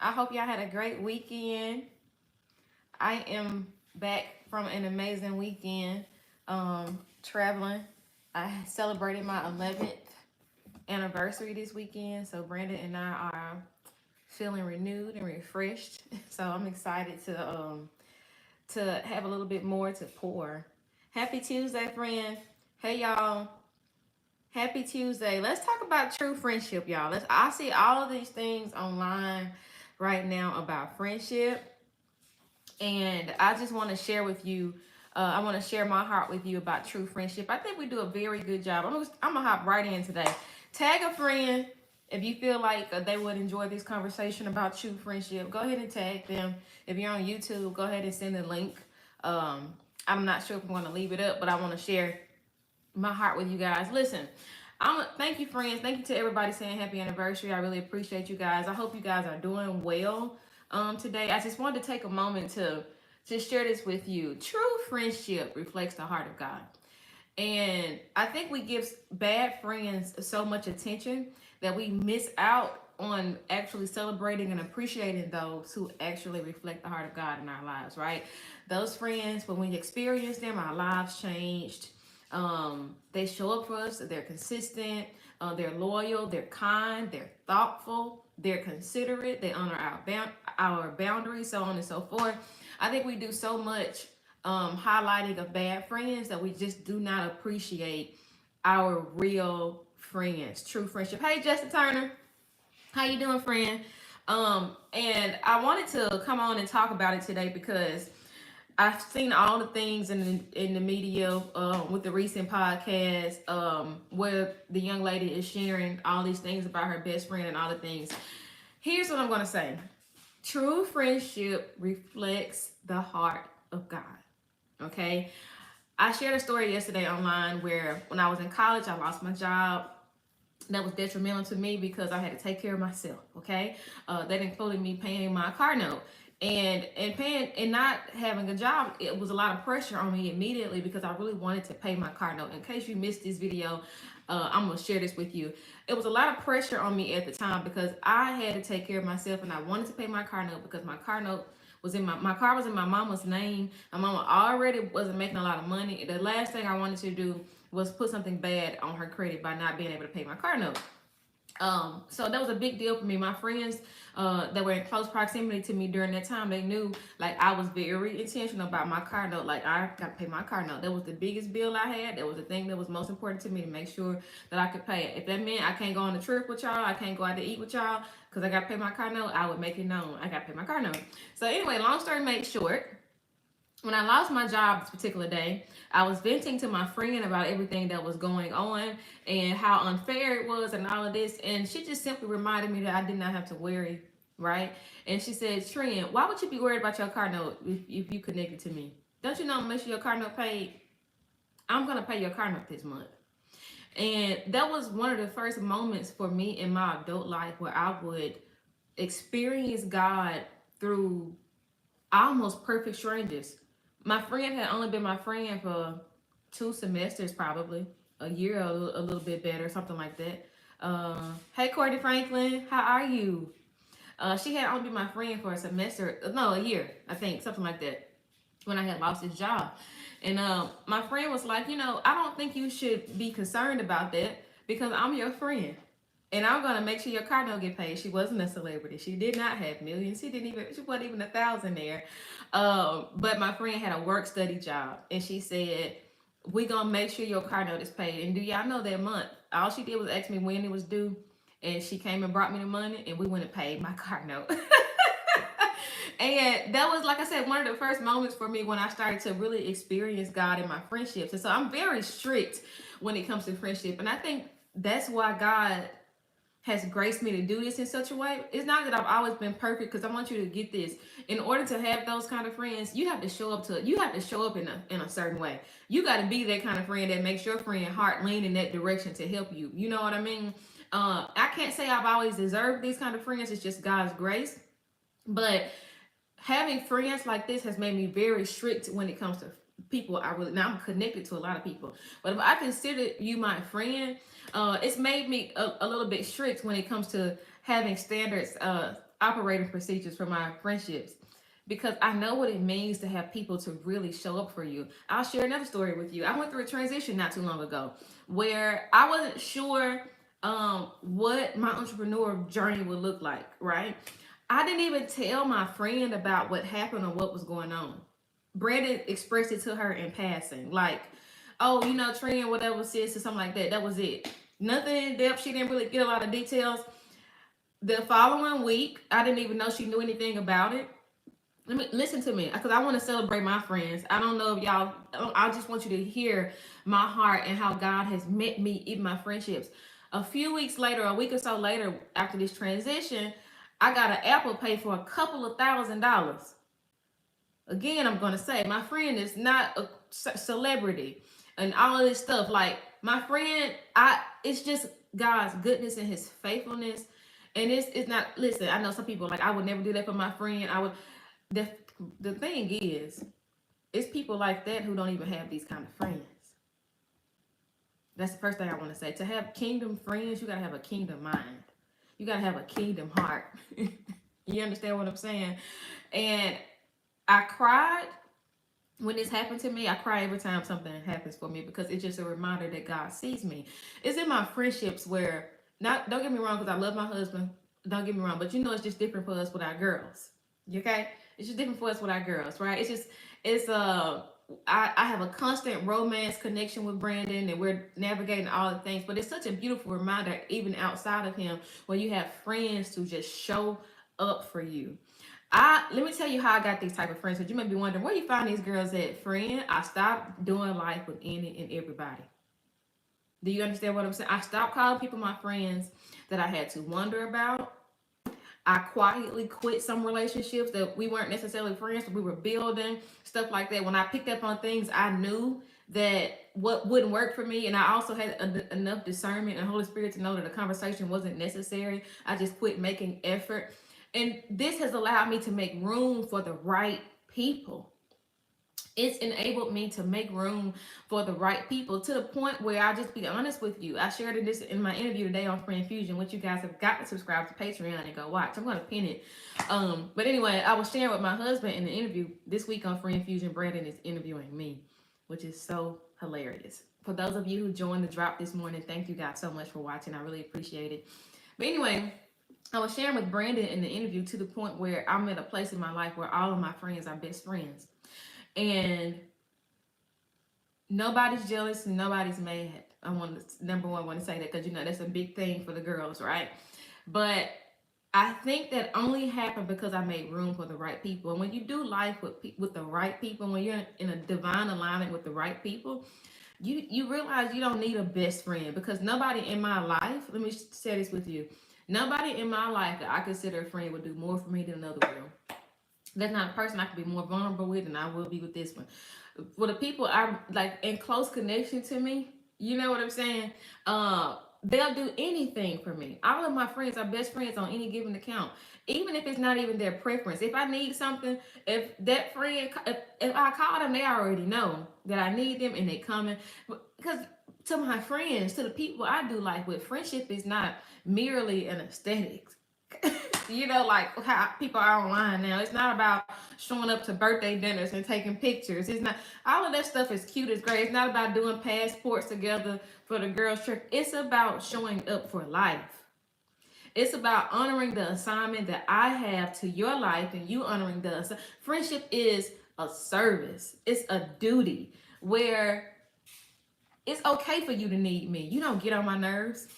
I hope y'all had a great weekend. I am back from an amazing weekend traveling. I celebrated my 11th anniversary this weekend, so Brandon and I are feeling renewed and refreshed. So I'm excited to have a little bit more to pour. Happy Tuesday, friend. Hey y'all. Happy Tuesday. Let's talk about true friendship, y'all. I see all of these things online right now about friendship, and I just want to share with you. I want to share my heart with you about true friendship. I think we do a very good job. I'm gonna hop right in today. Tag a friend if you feel like they would enjoy this conversation about true friendship. Go ahead and tag them. If you're on YouTube, go ahead and send a link. Um, I'm not sure if I'm going to leave it up, but I want to share my heart with you guys. Listen, thank you, friends. Thank you to everybody saying happy anniversary. I really appreciate you guys. I hope you guys are doing well today. I just wanted to take a moment to share this with you. True friendship reflects the heart of God. And I think we give bad friends so much attention that we miss out on actually celebrating and appreciating those who actually reflect the heart of God in our lives, right? Those friends, when we experience them, our lives changed. They show up for us, they're consistent, they're loyal, they're kind, they're thoughtful, they're considerate, they honor our boundaries, so on and so forth. I think we do so much highlighting of bad friends that we just do not appreciate our real friends, true friendship. Hey, Justin Turner, how you doing, friend? And I wanted to come on and talk about it today because I've seen all the things in the media with the recent podcast where the young lady is sharing all these things about her best friend and all the things. Here's what I'm going to say. True friendship reflects the heart of God. Okay. I shared a story yesterday online where when I was in college, I lost my job. That was detrimental to me because I had to take care of myself. Okay. That included me paying my car note. And paying and not having a job, it was a lot of pressure on me immediately because I really wanted to pay my car note. In case you missed this video, I'm gonna share this with you. It was a lot of pressure on me at the time because I had to take care of myself and I wanted to pay my car note because my car note was in my car was in my mama's name. My mama already wasn't making a lot of money. The last thing I wanted to do was put something bad on her credit by not being able to pay my car note. So that was a big deal for me. My friends that were in close proximity to me during that time, they knew like I was very intentional about my car note. Like I got to pay my car note. That was the biggest bill I had. That was the thing that was most important to me to make sure that I could pay it. If that meant I can't go on a trip with y'all, I can't go out to eat with y'all because I got to pay my car note, I would make it known I got to pay my car note. So anyway, long story made short, when I lost my job this particular day, I was venting to my friend about everything that was going on and how unfair it was and all of this. And she just simply reminded me that I did not have to worry, right? And she said, Trent, why would you be worried about your car note if you connected to me? Don't you know, make sure your car note paid? I'm going to pay your car note this month. And that was one of the first moments for me in my adult life where I would experience God through almost perfect strangers. My friend had only been my friend for 2 semesters, probably a year, a little bit better, something like that. Hey, Courtney Franklin, how are you? She had only been my friend for a semester, no, a year, I think, something like that, when I had lost his job. And my friend was like, I don't think you should be concerned about that because I'm your friend. And I'm gonna make sure your car don't get paid. She wasn't a celebrity. She did not have millions. She wasn't even a thousandaire. But my friend had a work study job, and she said, "We gonna make sure your car note is paid." And do y'all know that month? All she did was ask me when it was due, and she came and brought me the money, and we went and paid my car note. And that was, like I said, one of the first moments for me when I started to really experience God in my friendships. And so I'm very strict when it comes to friendship, and I think that's why God has graced me to do this in such a way. It's not that I've always been perfect, because I want you to get this. In order to have those kind of friends, you have to show up in a certain way. You got to be that kind of friend that makes your friend heart lean in that direction to help you. You know what I mean? I can't say I've always deserved these kind of friends. It's just God's grace. But having friends like this has made me very strict when it comes to people. Now I'm connected to a lot of people, but if I consider you my friend, it's made me a little bit strict when it comes to having standards operating procedures for my friendships because I know what it means to have people to really show up for you. I'll share another story with you. I went through a transition not too long ago where I wasn't sure what my entrepreneur journey would look like, right? I didn't even tell my friend about what happened or what was going on. Brandon expressed it to her in passing, like, oh, you know, Trina, whatever, sis, or something like that. That was it. Nothing in depth. She didn't really get a lot of details. The following week, I didn't even know she knew anything about it. Let me listen to me because I want to celebrate my friends. I don't know if y'all, I just want you to hear my heart and how God has met me in my friendships. A few weeks later, a week or so later, after this transition, I got an Apple Pay for a couple of $1,000s. Again, I'm going to say my friend is not a celebrity and all of this stuff. Like my friend, it's just God's goodness and his faithfulness. And it's not, listen, I know some people like, I would never do that for my friend. The, the thing is, it's people like that who don't even have these kind of friends. That's the first thing I want to say. To have kingdom friends, you got to have a kingdom mind. You got to have a kingdom heart. You understand what I'm saying? And I cried when this happened to me. I cry every time something happens for me because it's just a reminder that God sees me. It's in my friendships where, not, don't get me wrong, because I love my husband. Don't get me wrong, but you know it's just different for us with our girls. Okay? It's just different for us with our girls, right? I have a constant romance connection with Brandon and we're navigating all the things, but it's such a beautiful reminder, even outside of him, when you have friends to just show up for you. Let me tell you how I got these type of friends. Because you may be wondering where you find these girls at, friend. I stopped doing life with any and everybody. Do you understand what I'm saying? I stopped calling people my friends that I had to wonder about. I quietly quit some relationships that we weren't necessarily friends, but we were building, stuff like that. When I picked up on things, I knew that what wouldn't work for me. And I also had enough discernment and Holy Spirit to know that a conversation wasn't necessary. I just quit making effort. And this has allowed me to make room for the right people. It's enabled me to make room for the right people to the point where I'll just be honest with you. I shared this in my interview today on Friend Fusion, which you guys have got to subscribe to Patreon and go watch. I'm going to pin it. But anyway, I was sharing with my husband in the interview this week on Friend Fusion. Brandon is interviewing me, which is so hilarious. For those of you who joined the drop this morning, thank you guys so much for watching. I really appreciate it. But anyway, I was sharing with Brandon in the interview to the point where I'm at a place in my life where all of my friends are best friends. And nobody's jealous and nobody's mad. I want to say that because, you know, that's a big thing for the girls, right? But I think that only happened because I made room for the right people. And when you do life with the right people, when you're in a divine alignment with the right people, you realize you don't need a best friend because nobody in my life, let me share this with you, nobody in my life that I consider a friend would do more for me than another will. That's not a person I can be more vulnerable with, and I will be with this one. For the people I'm like in close connection to me, you know what I'm saying? They'll do anything for me. All of my friends are best friends on any given account, even if it's not even their preference. If I need something, if that friend, if I call them, they already know that I need them, and they coming. Because to my friends, to the people I do life with, friendship is not merely an aesthetics. You know, like how people are online now. It's not about showing up to birthday dinners and taking pictures. It's not, all of that stuff is cute, it's great. It's not about doing passports together for the girls' trip. It's about showing up for life. It's about honoring the assignment that I have to your life and you honoring the friendship is a service. It's a duty where it's okay for you to need me. You don't get on my nerves.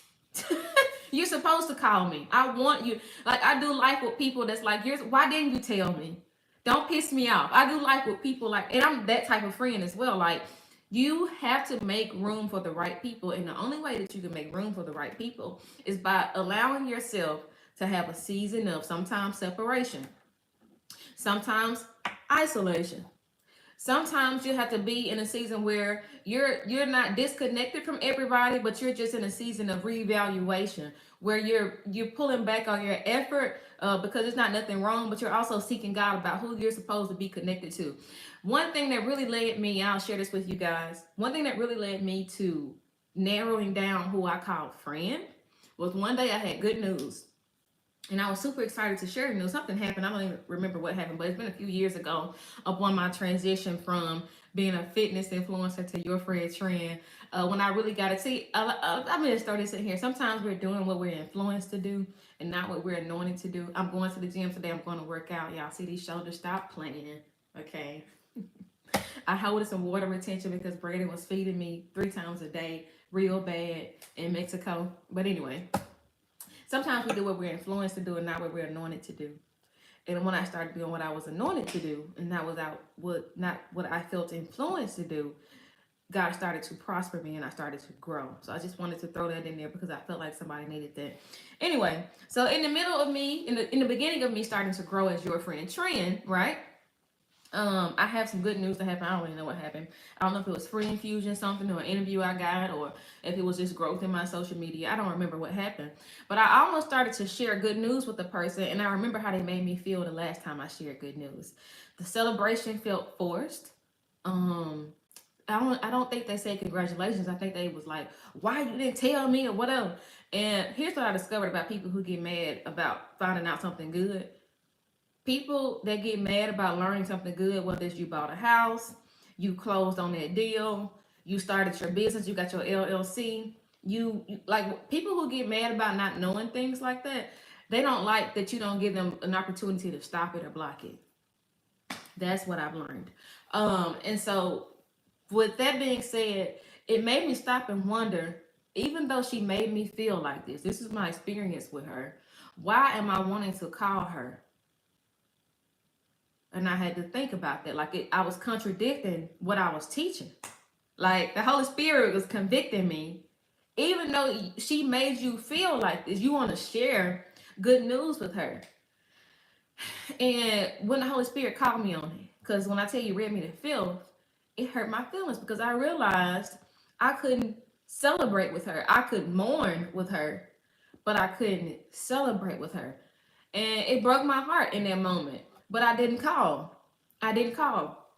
You're supposed to call me. I want you. Like, I do life with people that's like, why didn't you tell me? Don't piss me off. I do life with people like, and I'm that type of friend as well. Like, you have to make room for the right people. And the only way that you can make room for the right people is by allowing yourself to have a season of sometimes separation, sometimes isolation. Sometimes you have to be in a season where you're not disconnected from everybody, but you're just in a season of reevaluation where you're pulling back on your effort because there's not nothing wrong, but you're also seeking God about who you're supposed to be connected to. One thing that really led me, I'll share this with you guys. One thing that really led me to narrowing down who I call friend was one day I had good news. And I was super excited to share. You know, something happened. I don't even remember what happened, but it's been a few years ago upon my transition from being a fitness influencer to your friend trend. When I really got to see, I'm going to throw this in here. Sometimes we're doing what we're influenced to do and not what we're anointed to do. I'm going to the gym today. I'm going to work out. Y'all see these shoulders? Stop playing. Okay. I hold some water retention because Brandon was feeding me 3 times a day, real bad in Mexico. But anyway, sometimes we do what we're influenced to do and not what we're anointed to do. And when I started doing what I was anointed to do, and that was not what I felt influenced to do, God started to prosper me and I started to grow. So I just wanted to throw that in there because I felt like somebody needed that. Anyway, so in the middle of me, in the beginning of me starting to grow as your friend trend, right? I have some good news that happened. I don't really know what happened. I don't know if it was free infusion, something, or an interview I got, or if it was just growth in my social media. I don't remember what happened. But I almost started to share good news with the person, and I remember how they made me feel the last time I shared good news. The celebration felt forced. Um, I don't think they said congratulations. I think they was like, why you didn't tell me or whatever. And here's what I discovered about people who get mad about finding out something good. People that get mad about learning something good, whether it's you bought a house, you closed on that deal, you started your business, you got your LLC, you like people who get mad about not knowing things like that, they don't like that you don't give them an opportunity to stop it or block it. That's what I've learned. And so with that being said, it made me stop and wonder, even though she made me feel like this is my experience with her, why am I wanting to call her? And I had to think about that. I was contradicting what I was teaching. Like the Holy Spirit was convicting me. Even though she made you feel like this, you want to share good news with her. And when the Holy Spirit called me on it, because when I tell you read me to filth, it hurt my feelings because I realized I couldn't celebrate with her. I could mourn with her, but I couldn't celebrate with her. And it broke my heart in that moment. But I didn't call. I didn't call.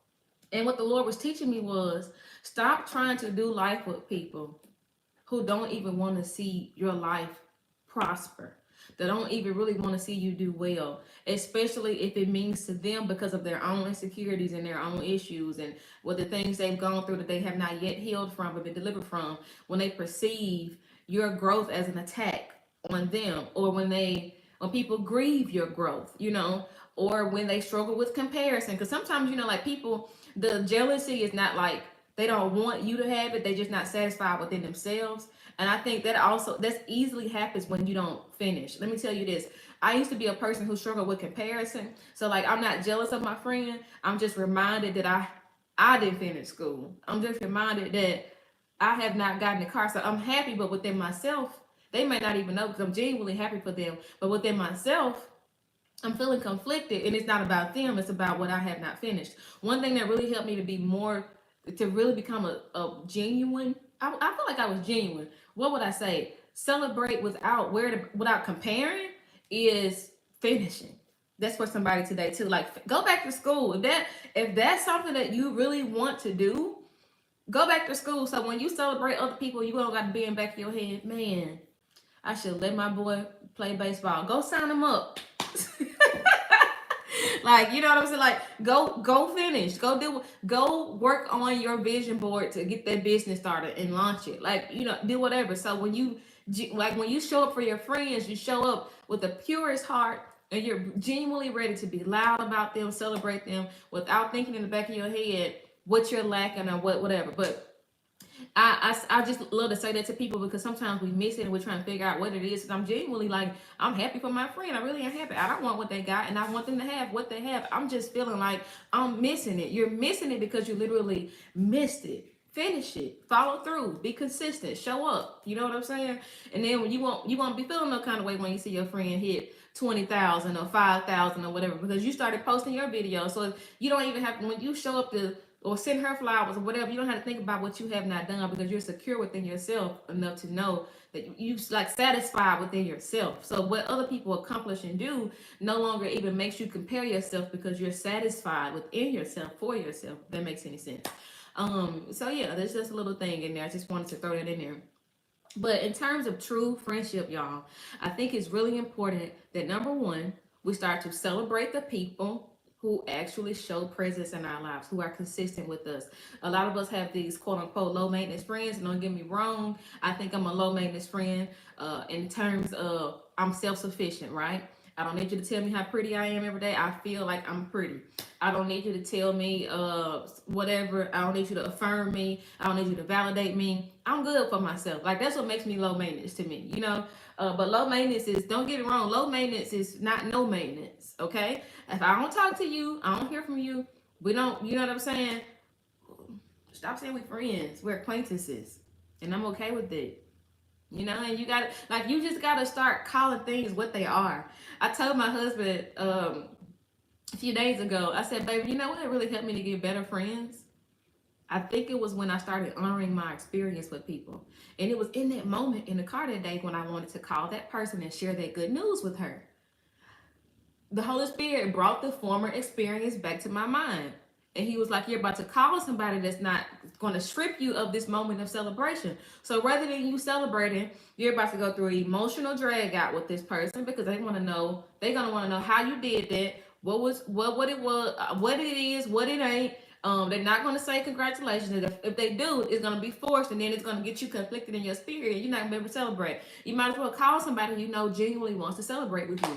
And what the Lord was teaching me was stop trying to do life with people who don't even want to see your life prosper. They don't even really want to see you do well, especially if it means to them because of their own insecurities and their own issues and what the things they've gone through that they have not yet healed from or been delivered from. When they perceive your growth as an attack on them, or when people grieve your growth, or when they struggle with comparison. Because sometimes, like people, the jealousy is not like they don't want you to have it, they just not satisfied within themselves. And I think that's easily happens when you don't finish. Let me tell you this. I used to be a person who struggled with comparison. So like I'm not jealous of my friend. I'm just reminded that I didn't finish school. I'm just reminded that I have not gotten a car. So I'm happy, but within myself, they might not even know because I'm genuinely happy for them. But within myself, I'm feeling conflicted, and it's not about them, it's about what I have not finished. One thing that really helped me to really become a genuine, I feel like I was genuine. What would I say? Celebrate without comparing is finishing. That's for somebody today too. Like go back to school. If that's something that you really want to do, go back to school. So when you celebrate other people, you don't got to be in the back of your head, man, I should let my boy play baseball. Go sign him up. Like, you know what I'm saying? Like, go finish. Go work on your vision board to get that business started and launch it. Like, do whatever. So when you show up for your friends, you show up with the purest heart and you're genuinely ready to be loud about them, celebrate them without thinking in the back of your head what you're lacking or whatever. But I just love to say that to people because sometimes we miss it and we're trying to figure out what it is. And I'm genuinely like, I'm happy for my friend. I really am happy. I don't want what they got and I want them to have what they have. I'm just feeling like I'm missing it. You're missing it because you literally missed it. Finish it. Follow through. Be consistent. Show up. You know what I'm saying? And then when you won't be feeling no kind of way when you see your friend hit 20,000 or 5,000 or whatever because you started posting your video. So you don't even have when you show up to or send her flowers or whatever, you don't have to think about what you have not done because you're secure within yourself enough to know that you like satisfied within yourself. So what other people accomplish and do no longer even makes you compare yourself because you're satisfied within yourself for yourself. If that makes any sense. So yeah, there's just a little thing in there. I just wanted to throw that in there. But in terms of true friendship, y'all, I think it's really important that number one, we start to celebrate the people who actually show presence in our lives, who are consistent with us. A lot of us have these quote unquote low maintenance friends. And don't get me wrong, I think I'm a low maintenance friend in terms of I'm self sufficient, right? I don't need you to tell me how pretty I am every day. I feel like I'm pretty. I don't need you to tell me whatever. I don't need you to affirm me. I don't need you to validate me. I'm good for myself. Like that's what makes me low maintenance to me, you know. But low maintenance is, don't get it wrong, low maintenance is not no maintenance. Okay, if I don't talk to you, I don't hear from you. We don't, you know what I'm saying? Stop saying we're friends. We're acquaintances, and I'm okay with it. You know, and you got to, like, you just got to start calling things what they are. I told my husband a few days ago, I said, baby, you know what really helped me to get better friends? I think it was when I started honoring my experience with people. And it was in that moment in the car that day when I wanted to call that person and share that good news with her. The Holy Spirit brought the former experience back to my mind. And he was like, you're about to call somebody that's not going to strip you of this moment of celebration. So rather than you celebrating, you're about to go through an emotional drag out with this person because they want to know, they're going to want to know how you did that, what it was, what it is, what it ain't. They're not going to say congratulations. If they do, it's going to be forced, and then it's going to get you conflicted in your spirit, and you're not going to be able to celebrate. You might as well call somebody you know genuinely wants to celebrate with you,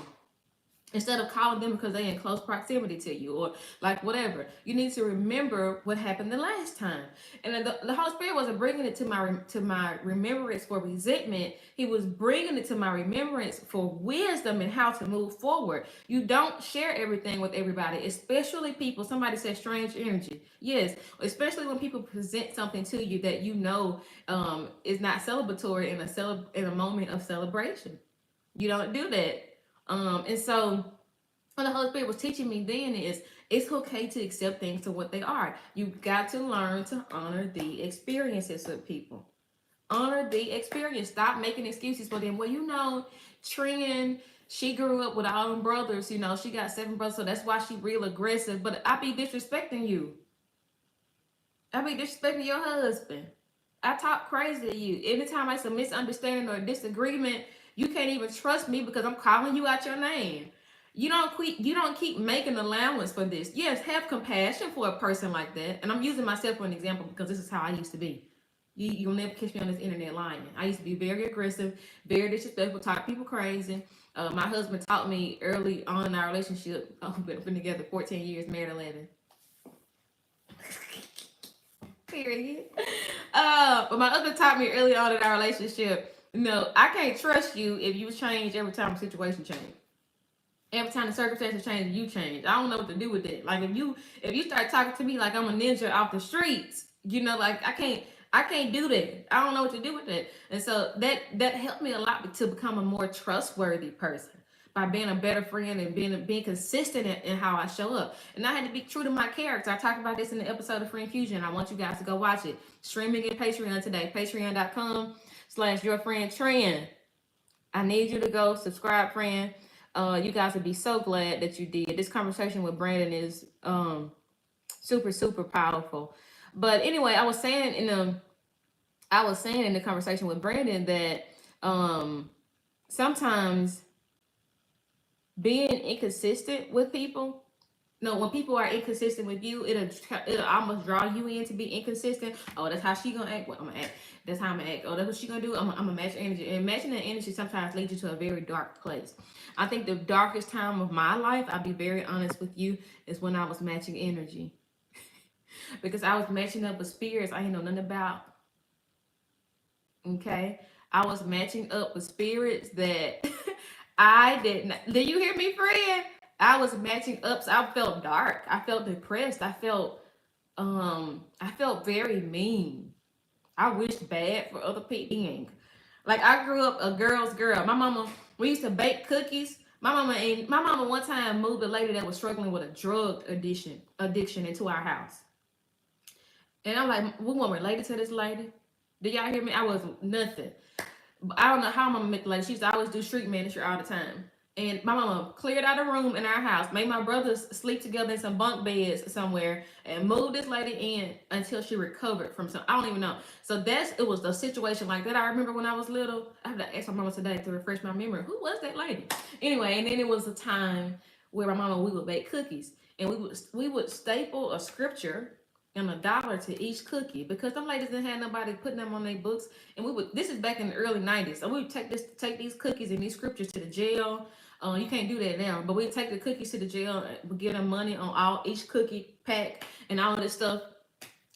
instead of calling them because they're in close proximity to you or like whatever. You need to remember what happened the last time. And the Holy Spirit wasn't bringing it to my remembrance for resentment. He was bringing it to my remembrance for wisdom and how to move forward. You don't share everything with everybody, especially people. Somebody said strange energy. Yes, especially when people present something to you that you know is not celebratory in a moment of celebration. You don't do that. And so what the Holy Spirit was teaching me then is it's okay to accept things to what they are. You've got to learn to honor the experiences of people. Honor the experience. Stop making excuses for them. Well, you know, Trin, she grew up with all them brothers. You know, she got 7 brothers, so that's why she real aggressive. But I be disrespecting you. I be disrespecting your husband. I talk crazy to you. Anytime it's a misunderstanding or a disagreement, you can't even trust me because I'm calling you out your name. You don't keep making allowance for this. Yes, have compassion for a person like that. And I'm using myself for an example because this is how I used to be. You'll never catch me on this internet lying. I used to be very aggressive, very disrespectful, talk people crazy. My husband taught me early on in our relationship. Oh, we've been together 14 years, married 11. Period. But my husband taught me early on in our relationship, no, I can't trust you if you change every time the situation change. Every time the circumstances change, you change. I don't know what to do with it. Like if you start talking to me like I'm a ninja off the streets, you know, like I can't do that. I don't know what to do with it. And so that helped me a lot to become a more trustworthy person by being a better friend and being consistent in how I show up. And I had to be true to my character. I talked about this in the episode of Friend Fusion. I want you guys to go watch it. Streaming in Patreon today. Patreon.com/yourfriendtrend. I need you to go subscribe, friend. You guys would be so glad that you did. This conversation with Brandon is super, super powerful. But anyway, I was saying in the conversation with Brandon that sometimes being inconsistent with people, no, when people are inconsistent with you, it'll almost draw you in to be inconsistent. Oh, that's how she gonna act. Well, I'm gonna act. That's how I'm gonna act. Oh, that's what she gonna do. I'm gonna match energy. And matching that energy sometimes leads you to a very dark place. I think the darkest time of my life, I'll be very honest with you, is when I was matching energy. Because I was matching up with spirits I ain't know nothing about. Okay, I was matching up with spirits that I didn't. Did you hear me, friend? I was matching up. So I felt dark. I felt depressed. I felt very mean. I wished bad for other people. Like I grew up a girl's girl. My mama, we used to bake cookies. My mama one time moved a lady that was struggling with a drug addiction into our house. And I'm like, we weren't related to this lady. Did y'all hear me? I was nothing. But I don't know how I'm gonna make, like, she used to always do street ministry all the time. And my mama cleared out a room in our house, made my brothers sleep together in some bunk beds somewhere, and moved this lady in until she recovered from some. I don't even know. So it was a situation like that. I remember when I was little. I have to ask my mama today to refresh my memory. Who was that lady? Anyway, and then it was a time where my mama we would bake cookies, and we would staple a scripture and $1 to each cookie because them ladies didn't have nobody putting them on their books. And we would. This is back in the early '90s. So we would take these cookies and these scriptures to the jail. You can't do that now, but we take the cookies to the jail, we give them money on each cookie pack and all of this stuff.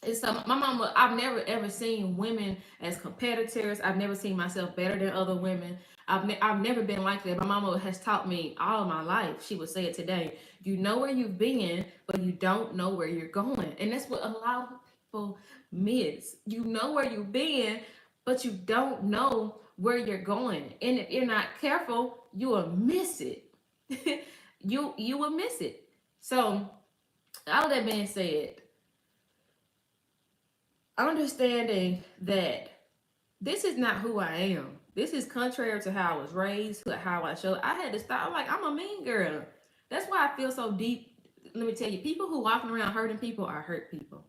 And so my mama, I've never ever seen women as competitors. I've never seen myself better than other women. I've never been like that. My mama has taught me all of my life. She would say it today. You know where you've been, but you don't know where you're going. And that's what a lot of people miss. You know where you've been, but you don't know where you're going. And if you're not careful, you will miss it. You will miss it. So all that being said, understanding that this is not who I am. This is contrary to how I was raised, how I showed. I had to stop. I'm like, I'm a mean girl. That's why I feel so deep. Let me tell you, people who walking around hurting people are hurt people.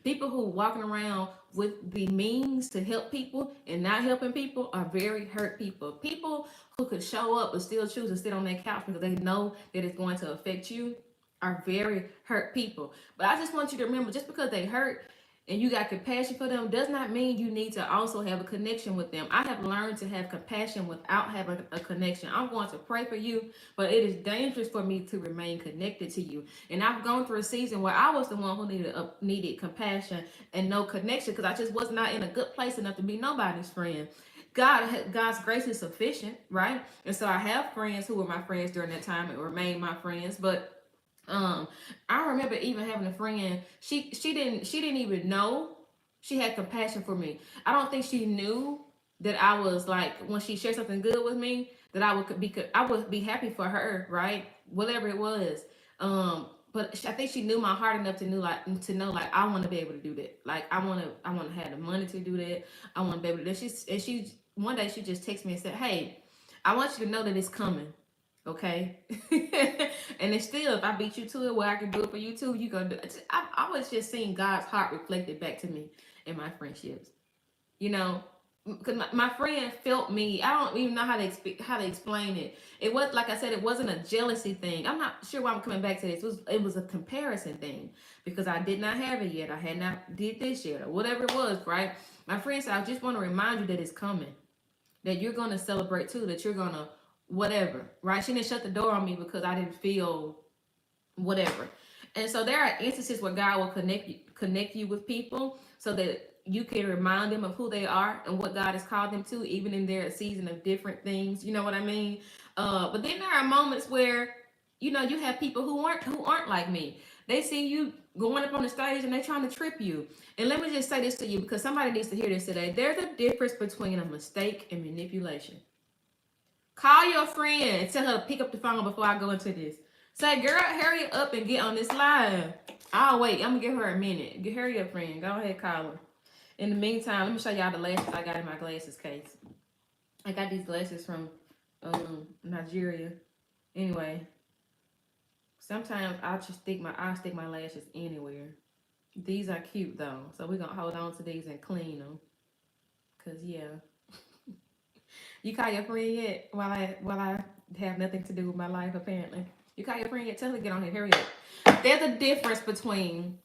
People who walking around with the means to help people and not helping people are very hurt people. People who could show up but still choose to sit on their couch because they know that it's going to affect you are very hurt people. But I just want you to remember, just because they hurt and you got compassion for them does not mean you need to also have a connection with them. I have learned to have compassion without having a connection. I'm going to pray for you, but it is dangerous for me to remain connected to you. And I've gone through a season where I was the one who needed compassion and no connection because I just was not in a good place enough to be nobody's friend. God's grace is sufficient, right? And so I have friends who were my friends during that time and remain my friends, but I remember even having a friend. She didn't even know she had compassion for me. I don't think she knew that I was like when she shared something good with me that I would be happy for her, right? Whatever it was. But I think she knew my heart enough to know like I want to be able to do that. Like I want to have the money to do that. I want to be able to do that. She one day she just texted me and said, "Hey, I want you to know that it's coming." Okay. And it's still, if I beat you to it, where I can do it for you too, you gonna do it. I was just seeing God's heart reflected back to me in my friendships. You know, because my friend felt me. I don't even know how to explain it. It was like I said, it wasn't a jealousy thing. I'm not sure why I'm coming back to this. It was a comparison thing because I did not have it yet. I had not did this yet or whatever it was. Right. My friend said, I just want to remind you that it's coming, that you're gonna celebrate too, that you're gonna whatever, right? She didn't shut the door on me because I didn't feel whatever. And so there are instances where God will connect you with people so that you can remind them of who they are and what God has called them to, even in their season of different things. You know what I mean? But then there are moments where you have people who aren't like me. They see you going up on the stage and they're trying to trip you. And let me just say this to you because somebody needs to hear this today. There's a difference between a mistake and manipulation. Call your friend and tell her to pick up the phone before I go into this. Say, girl, hurry up and get on this live. I'll wait. I'm going to give her a minute. Hurry up, friend. Go ahead, call her. In the meantime, let me show y'all the lashes I got in my glasses case. I got these glasses from Nigeria. Anyway, sometimes I'll stick my lashes anywhere. These are cute, though. So we're going to hold on to these and clean them. Because, yeah. You call your friend yet? While I have nothing to do with my life, apparently. You call your friend yet? Tell her to get on here. Hurry up. There's a difference between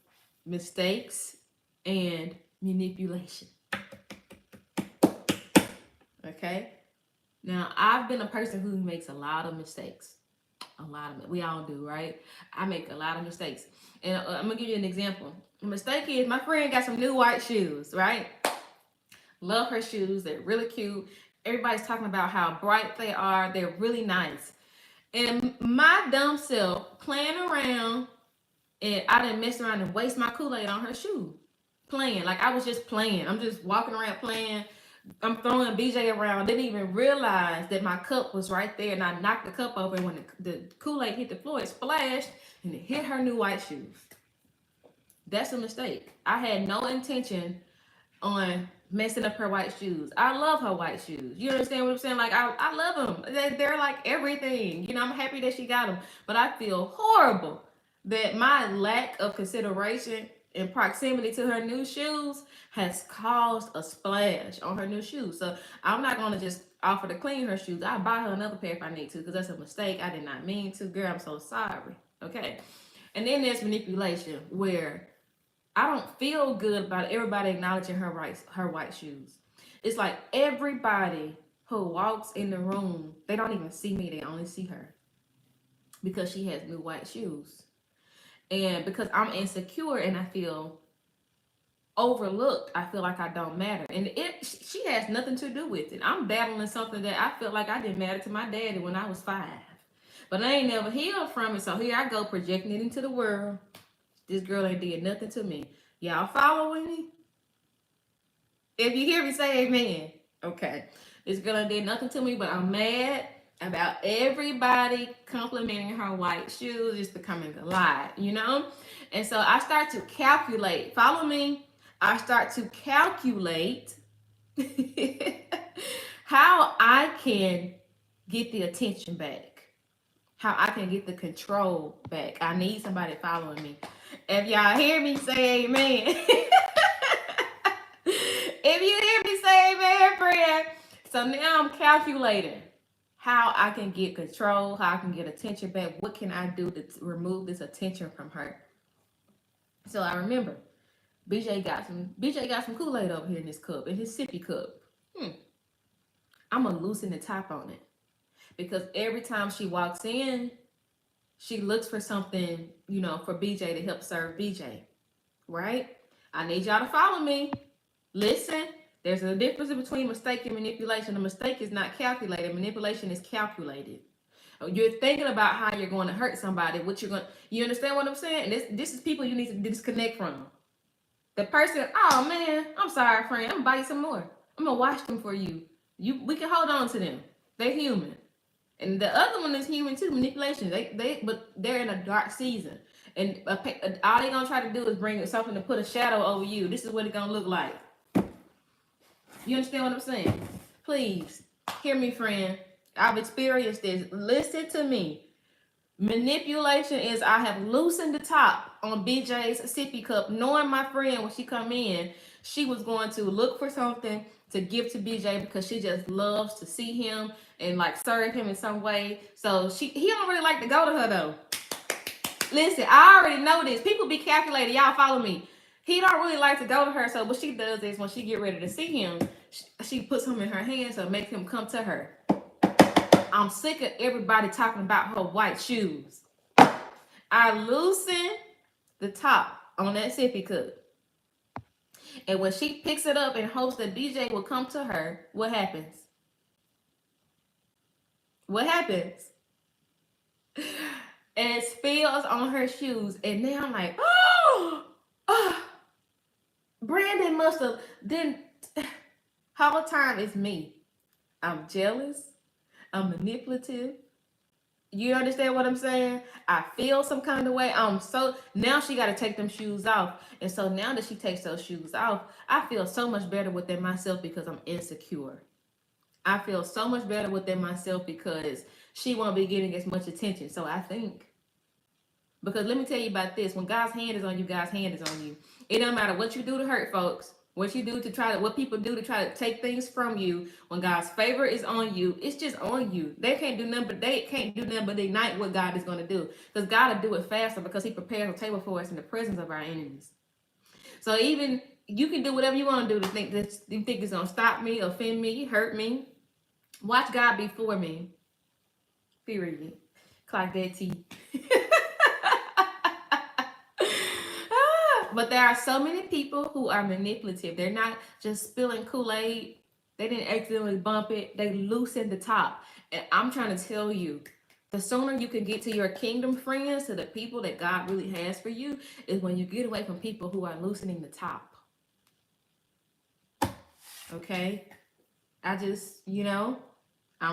mistakes and manipulation. Okay? Now, I've been a person who makes a lot of mistakes. We all do, right? I make a lot of mistakes. And I'm going to give you an example. The mistake is my friend got some new white shoes, right? Love her shoes. They're really cute. Everybody's talking about how bright they are. They're really nice. And my dumb self playing around, and I didn't mess around and waste my Kool-Aid on her shoe. Playing. Like I was just playing. I'm just walking around playing. I'm throwing BJ around. Didn't even realize that my cup was right there. And I knocked the cup over. And when the Kool-Aid hit the floor, it splashed. And it hit her new white shoes. That's a mistake. I had no intention on messing up her white shoes. I love her white shoes. You understand what I'm saying? Like, I love them. They're like everything. You know, I'm happy that she got them. But I feel horrible that my lack of consideration and proximity to her new shoes has caused a splash on her new shoes. So I'm not going to just offer to clean her shoes. I'll buy her another pair if I need to, because that's a mistake. I did not mean to. Girl, I'm so sorry. Okay. And then there's manipulation, where I don't feel good about everybody acknowledging her white shoes. It's like everybody who walks in the room, they don't even see me, they only see her because she has new white shoes. And because I'm insecure and I feel overlooked, I feel like I don't matter. And she has nothing to do with it. I'm battling something that I feel like I didn't matter to my daddy when I was 5. But I ain't never healed from it. So here I go, projecting it into the world. This girl ain't did nothing to me. Y'all following me? If you hear me, say amen. Okay. This girl ain't did nothing to me, but I'm mad about everybody complimenting her white shoes. It's becoming a lie, you know? And so I start to calculate. Follow me. I start to calculate how I can get the attention back, how I can get the control back. I need somebody following me. If y'all hear me, say amen. If you hear me, say amen, friend. So now I'm calculating how I can get control, how I can get attention back. What can I do to remove this attention from her? So I remember BJ got some Kool-Aid over here in this cup, in his sippy cup. I'm gonna loosen the top on it, because every time she walks in, she looks for something, you know, for BJ to help serve BJ, right? I need y'all to follow me. Listen, there's a difference between mistake and manipulation. A mistake is not calculated. Manipulation is calculated. You're thinking about how you're going to hurt somebody, you understand what I'm saying? This is people you need to disconnect from. The person, oh man, I'm sorry, friend. I'm gonna buy you some more. I'm gonna wash them for you. We can hold on to them. They're human. And the other one is human too, manipulation. But they're in a dark season. And all they're gonna try to do is bring something to put a shadow over you. This is what it's gonna look like. You understand what I'm saying? Please, hear me, friend. I've experienced this. Listen to me. Manipulation is I have loosened the top on BJ's sippy cup, knowing my friend when she come in, she was going to look for something to give to BJ because she just loves to see him and like serve him in some way. So he don't really like to go to her though. Listen, I already know this. People be calculated. Y'all follow me. He don't really like to go to her. So what she does is when she get ready to see him, she puts him in her hands to make him come to her. I'm sick of everybody talking about her white shoes. I loosen the top on that sippy cup. And when she picks it up and hopes that BJ will come to her, what happens? What happens? And it spills on her shoes. And now I'm like, Brandon must have didn't. Whole time it's me. I'm jealous. I'm manipulative. You understand what I'm saying? I feel some kind of way. Now she got to take them shoes off. And so now that she takes those shoes off, I feel so much better within myself because I'm insecure. I feel so much better within myself because she won't be getting as much attention. So I think, because let me tell you about this. When God's hand is on you, God's hand is on you. It don't matter what you do to hurt folks. What people do to try to take things from you. When God's favor is on you, it's just on you. They can't do nothing but ignite what God is going to do. Because God will do it faster because he prepares a table for us in the presence of our enemies. So even you can do whatever you want to do to think that you think it's going to stop me, offend me, hurt me. Watch God before me. Period. Clock that T. But there are so many people who are manipulative. They're not just spilling Kool-Aid. They didn't accidentally bump it. They loosened the top. And I'm trying to tell you, the sooner you can get to your kingdom friends, to the people that God really has for you, is when you get away from people who are loosening the top. Okay? I'm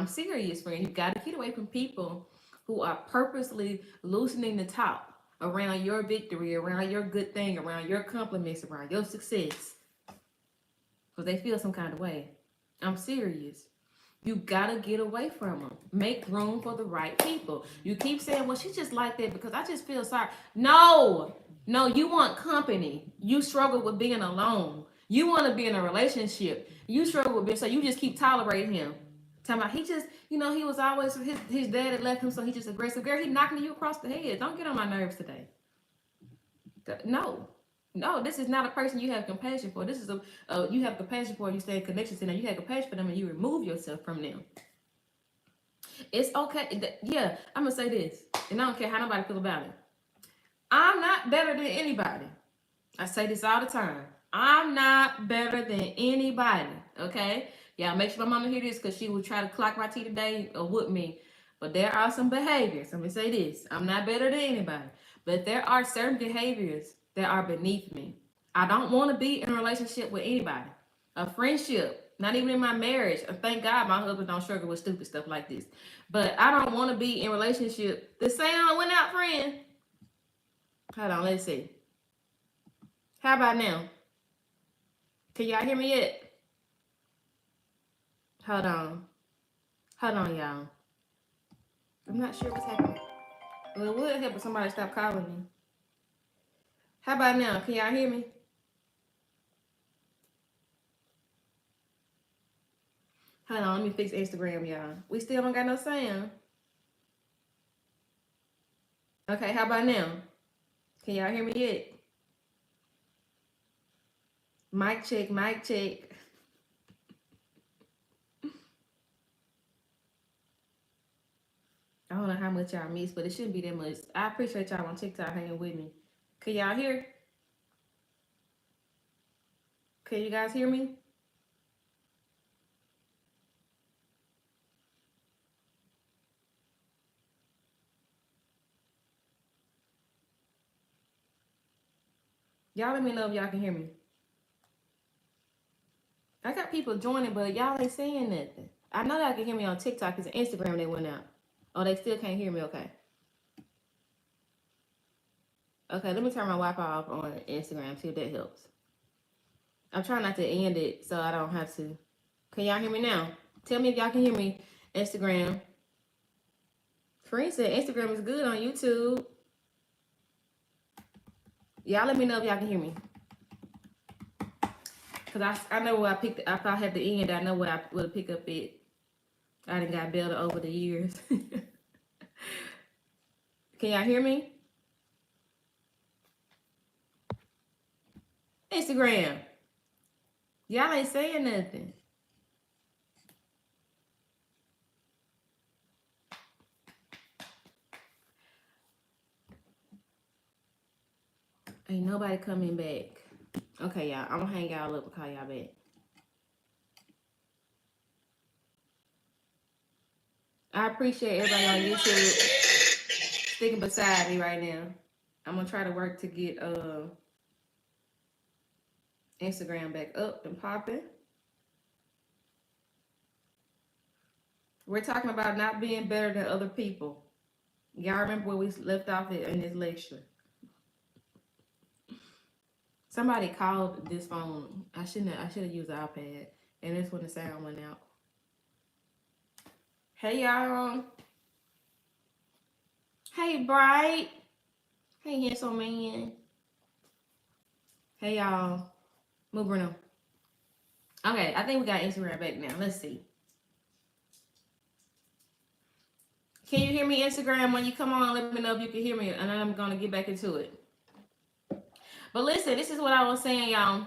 serious, friend. You got to get away from people who are purposely loosening the top around your victory, around your good thing, around your compliments, around your success. because they feel some kind of way. I'm serious. You gotta get away from them. Make room for the right people. You keep saying, well, she's just like that because I just feel sorry. No, you want company. You struggle with being alone. You want to be in a relationship. You struggle with being, so you just keep tolerating him. Talking about he just, he was always, his dad had left him, so he just aggressive. Girl, he knocking you across the head. Don't get on my nerves today. No, this is not a person you have compassion for. This is you have compassion for, you stay in connection to them. You have compassion for them, and you remove yourself from them. It's okay. Yeah, I'm gonna say this, and I don't care how nobody feel about it. I'm not better than anybody. I say this all the time. I'm not better than anybody. Okay, yeah. Make sure my mama hear this because she would try to clock my tea today or whoop me. But there are some behaviors. Let me say this. I'm not better than anybody. But there are certain behaviors that are beneath me. I don't want to be in a relationship with anybody. A friendship, not even in my marriage. Thank God my husband don't struggle with stupid stuff like this. But I don't want to be in a relationship. The sound went out, friend. Hold on, let's see. How about now? Can y'all hear me yet? Hold on, y'all. I'm not sure what's happening. Well, it would help if somebody stop calling me. How about now? Can y'all hear me? Hold on, let me fix Instagram, y'all. We still don't got no sound. Okay, how about now? Can y'all hear me yet? Mic check, mic check. I don't know how much y'all miss, but it shouldn't be that much. I appreciate y'all on TikTok hanging with me. Can y'all hear? Can you guys hear me? Y'all let me know if y'all can hear me. I got people joining, but y'all ain't saying nothing. I know y'all can hear me on TikTok because Instagram they went out. Oh, they still can't hear me, okay. Okay, let me turn my Wi-Fi off on Instagram, see if that helps. I'm trying not to end it so I don't have to. Can y'all hear me now? Tell me if y'all can hear me. Instagram. Free said Instagram is good on YouTube. Y'all let me know if y'all can hear me. Because I know where I picked it. If I had the end, I know where I would pick up it. I done got better over the years. Can y'all hear me? Instagram. Y'all ain't saying nothing. Ain't nobody coming back. Okay, y'all. I'm gonna hang y'all up and call y'all back. I appreciate everybody on YouTube sticking beside me right now. I'm gonna try to work to get Instagram back up and popping. We're talking about not being better than other people. Y'all remember where we left off in this lecture? Somebody called this phone. I should have used the iPad, and that's when the sound went out. Hey y'all. Hey Bright. Hey handsome man. Hey y'all. Move Bruno. Okay, I think we got Instagram back now. Let's see. Can you hear me, Instagram? When you come on, let me know if you can hear me, and I'm gonna get back into it. But listen, this is what I was saying, y'all.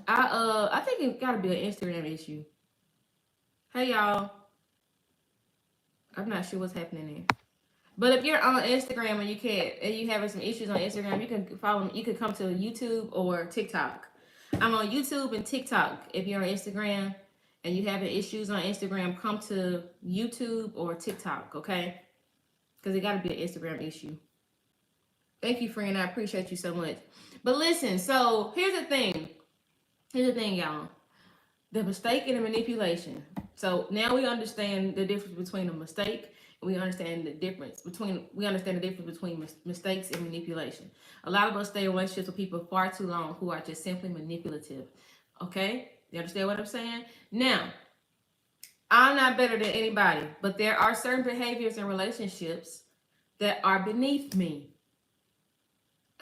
I think it gotta be an Instagram issue. Hey y'all. I'm not sure what's happening there. But if you're on Instagram and you having some issues on Instagram, you can follow me. You can come to YouTube or TikTok. I'm on YouTube and TikTok. If you're on Instagram and you having issues on Instagram, come to YouTube or TikTok, okay? Because it got to be an Instagram issue. Thank you, friend. I appreciate you so much. But listen, so here's the thing. Y'all. The mistake and the manipulation. So now we understand the difference between a mistake. We understand the difference between mistakes and manipulation. A lot of us stay in relationships with people far too long who are just simply manipulative. Okay? You understand what I'm saying? Now, I'm not better than anybody, but there are certain behaviors and relationships that are beneath me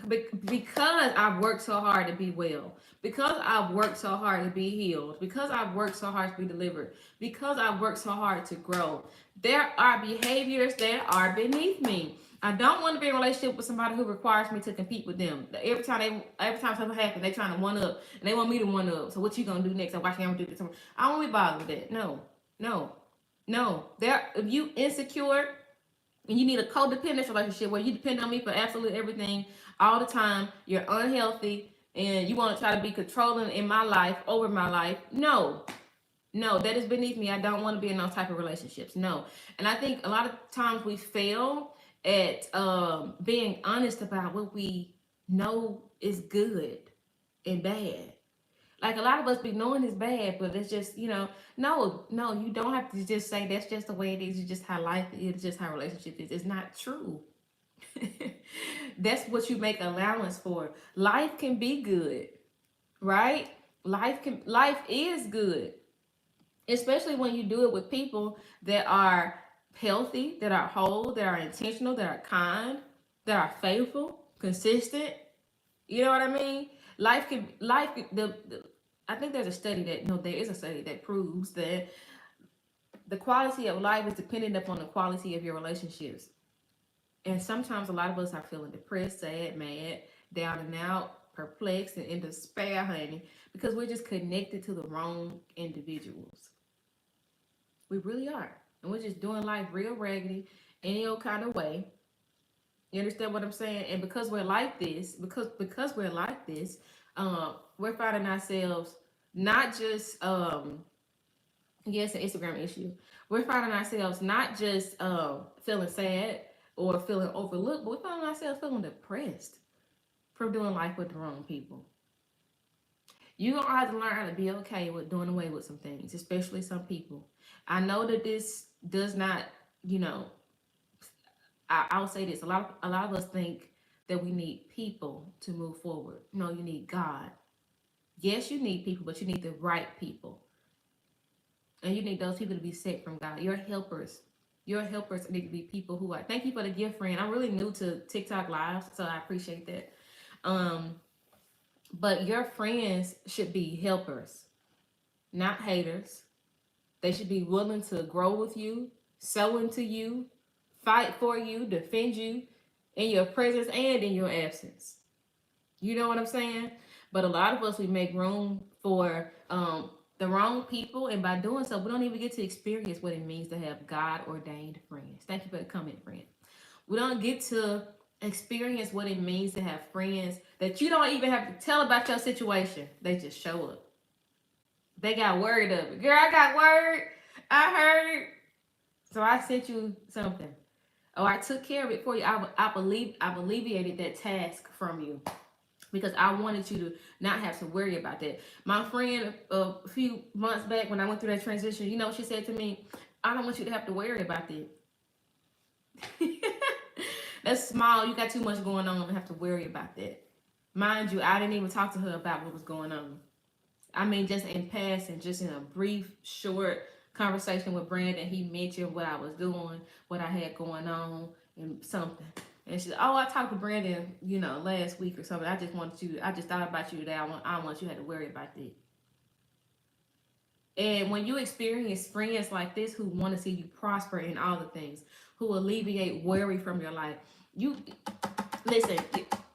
because I've worked so hard to be well, because I've worked so hard to be healed, because I've worked so hard to be delivered, because I've worked so hard to grow. There are behaviors that are beneath me. I don't want to be in a relationship with somebody who requires me to compete with them. Every time something happens, they trying to one up, and they want me to one up. So what you gonna do next? I'm watching them do this. I don't want to be bothered with that. No, no, no. If you insecure and you need a codependent relationship where you depend on me for absolutely everything all the time, you're unhealthy, and you want to try to be controlling in my life, over my life. No, that is beneath me. I don't want to be in those type of relationships. No. And I think a lot of times we fail at being honest about what we know is good and bad. Like a lot of us be knowing it's bad, but it's just, no, you don't have to just say that's just the way it is. It's just how life is. It's just how relationship is. It's not true. That's what you make allowance for. Life can be good, right? Life is good, especially when you do it with people that are healthy, that are whole, that are intentional, that are kind, that are faithful, consistent. You know what I mean? I think there's a study that, no, there is a study that proves that the quality of life is dependent upon the quality of your relationships. And sometimes a lot of us are feeling depressed, sad, mad, down and out, perplexed, and in despair, honey, because we're just connected to the wrong individuals. We really are. And we're just doing life real raggedy, any old kind of way. You understand what I'm saying? And because we're like this, because we're like this, we're finding ourselves not just yes, an Instagram issue. We're finding ourselves not just feeling sad or feeling overlooked, but we're finding ourselves feeling depressed from doing life with the wrong people. You're going to have to learn how to be okay with doing away with some things, especially some people. I know that this does not, I'll say this. A lot of us think that we need people to move forward. No, you need God. Yes, you need people, but you need the right people. And you need those people to be set from God. Your helpers need to be people who are. Thank you for the gift, friend. I'm really new to TikTok Live, so I appreciate that. But your friends should be helpers, not haters. They should be willing to grow with you, sow into you, fight for you, defend you in your presence and in your absence. You know what I'm saying? But a lot of us, we make room for the wrong people, and by doing so, we don't even get to experience what it means to have God ordained friends. Thank you for the comment, friend. We don't get to experience what it means to have friends that you don't even have to tell about your situation. They just show up. They got word of it. Girl, I got word. I heard. So I sent you something. Oh, I took care of it for you. I've alleviated that task from you because I wanted you to not have to worry about that. My friend, a few months back when I went through that transition, you know, she said to me, I don't want you to have to worry about that. That's small. You got too much going on to have to worry about that. Mind you, I didn't even talk to her about what was going on. I mean, just in passing, just in a brief, short conversation with Brandon, he mentioned what I was doing, what I had going on, and something. And she said, oh, I talked to Brandon, last week or something. I just thought about you today. I don't want you to have to worry about that. And when you experience friends like this who want to see you prosper in all the things, who alleviate worry from your life, listen,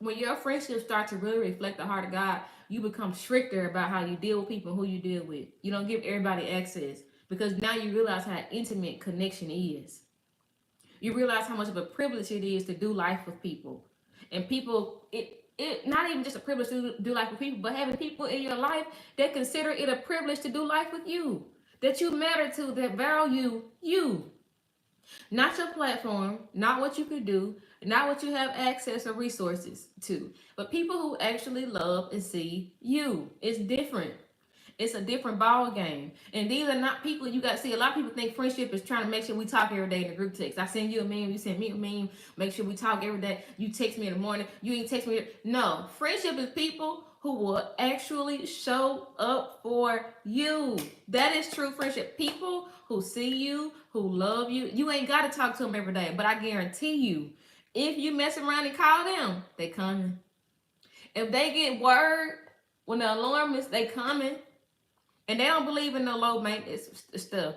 when your friendships start to really reflect the heart of God, you become stricter about how you deal with people, who you deal with. You don't give everybody access because now you realize how intimate connection is. You realize how much of a privilege it is to do life with people. And people, it not even just a privilege to do life with people, but having people in your life that consider it a privilege to do life with you, that you matter to, that value you. Not your platform, not what you could do, not what you have access or resources to, but people who actually love and see you. It's different. It's a different ball game. And these are not people you got to see. A lot of people think friendship is trying to make sure we talk every day in the group text. I send you a meme, you send me a meme, make sure we talk every day. You text me in the morning, you ain't text me. No, friendship is people who will actually show up for you. That is true friendship. People who see you, who love you, you ain't got to talk to them every day, but I guarantee you, if you mess around and call them, they coming. If they get word when the alarm is, they coming. And they don't believe in no low maintenance stuff.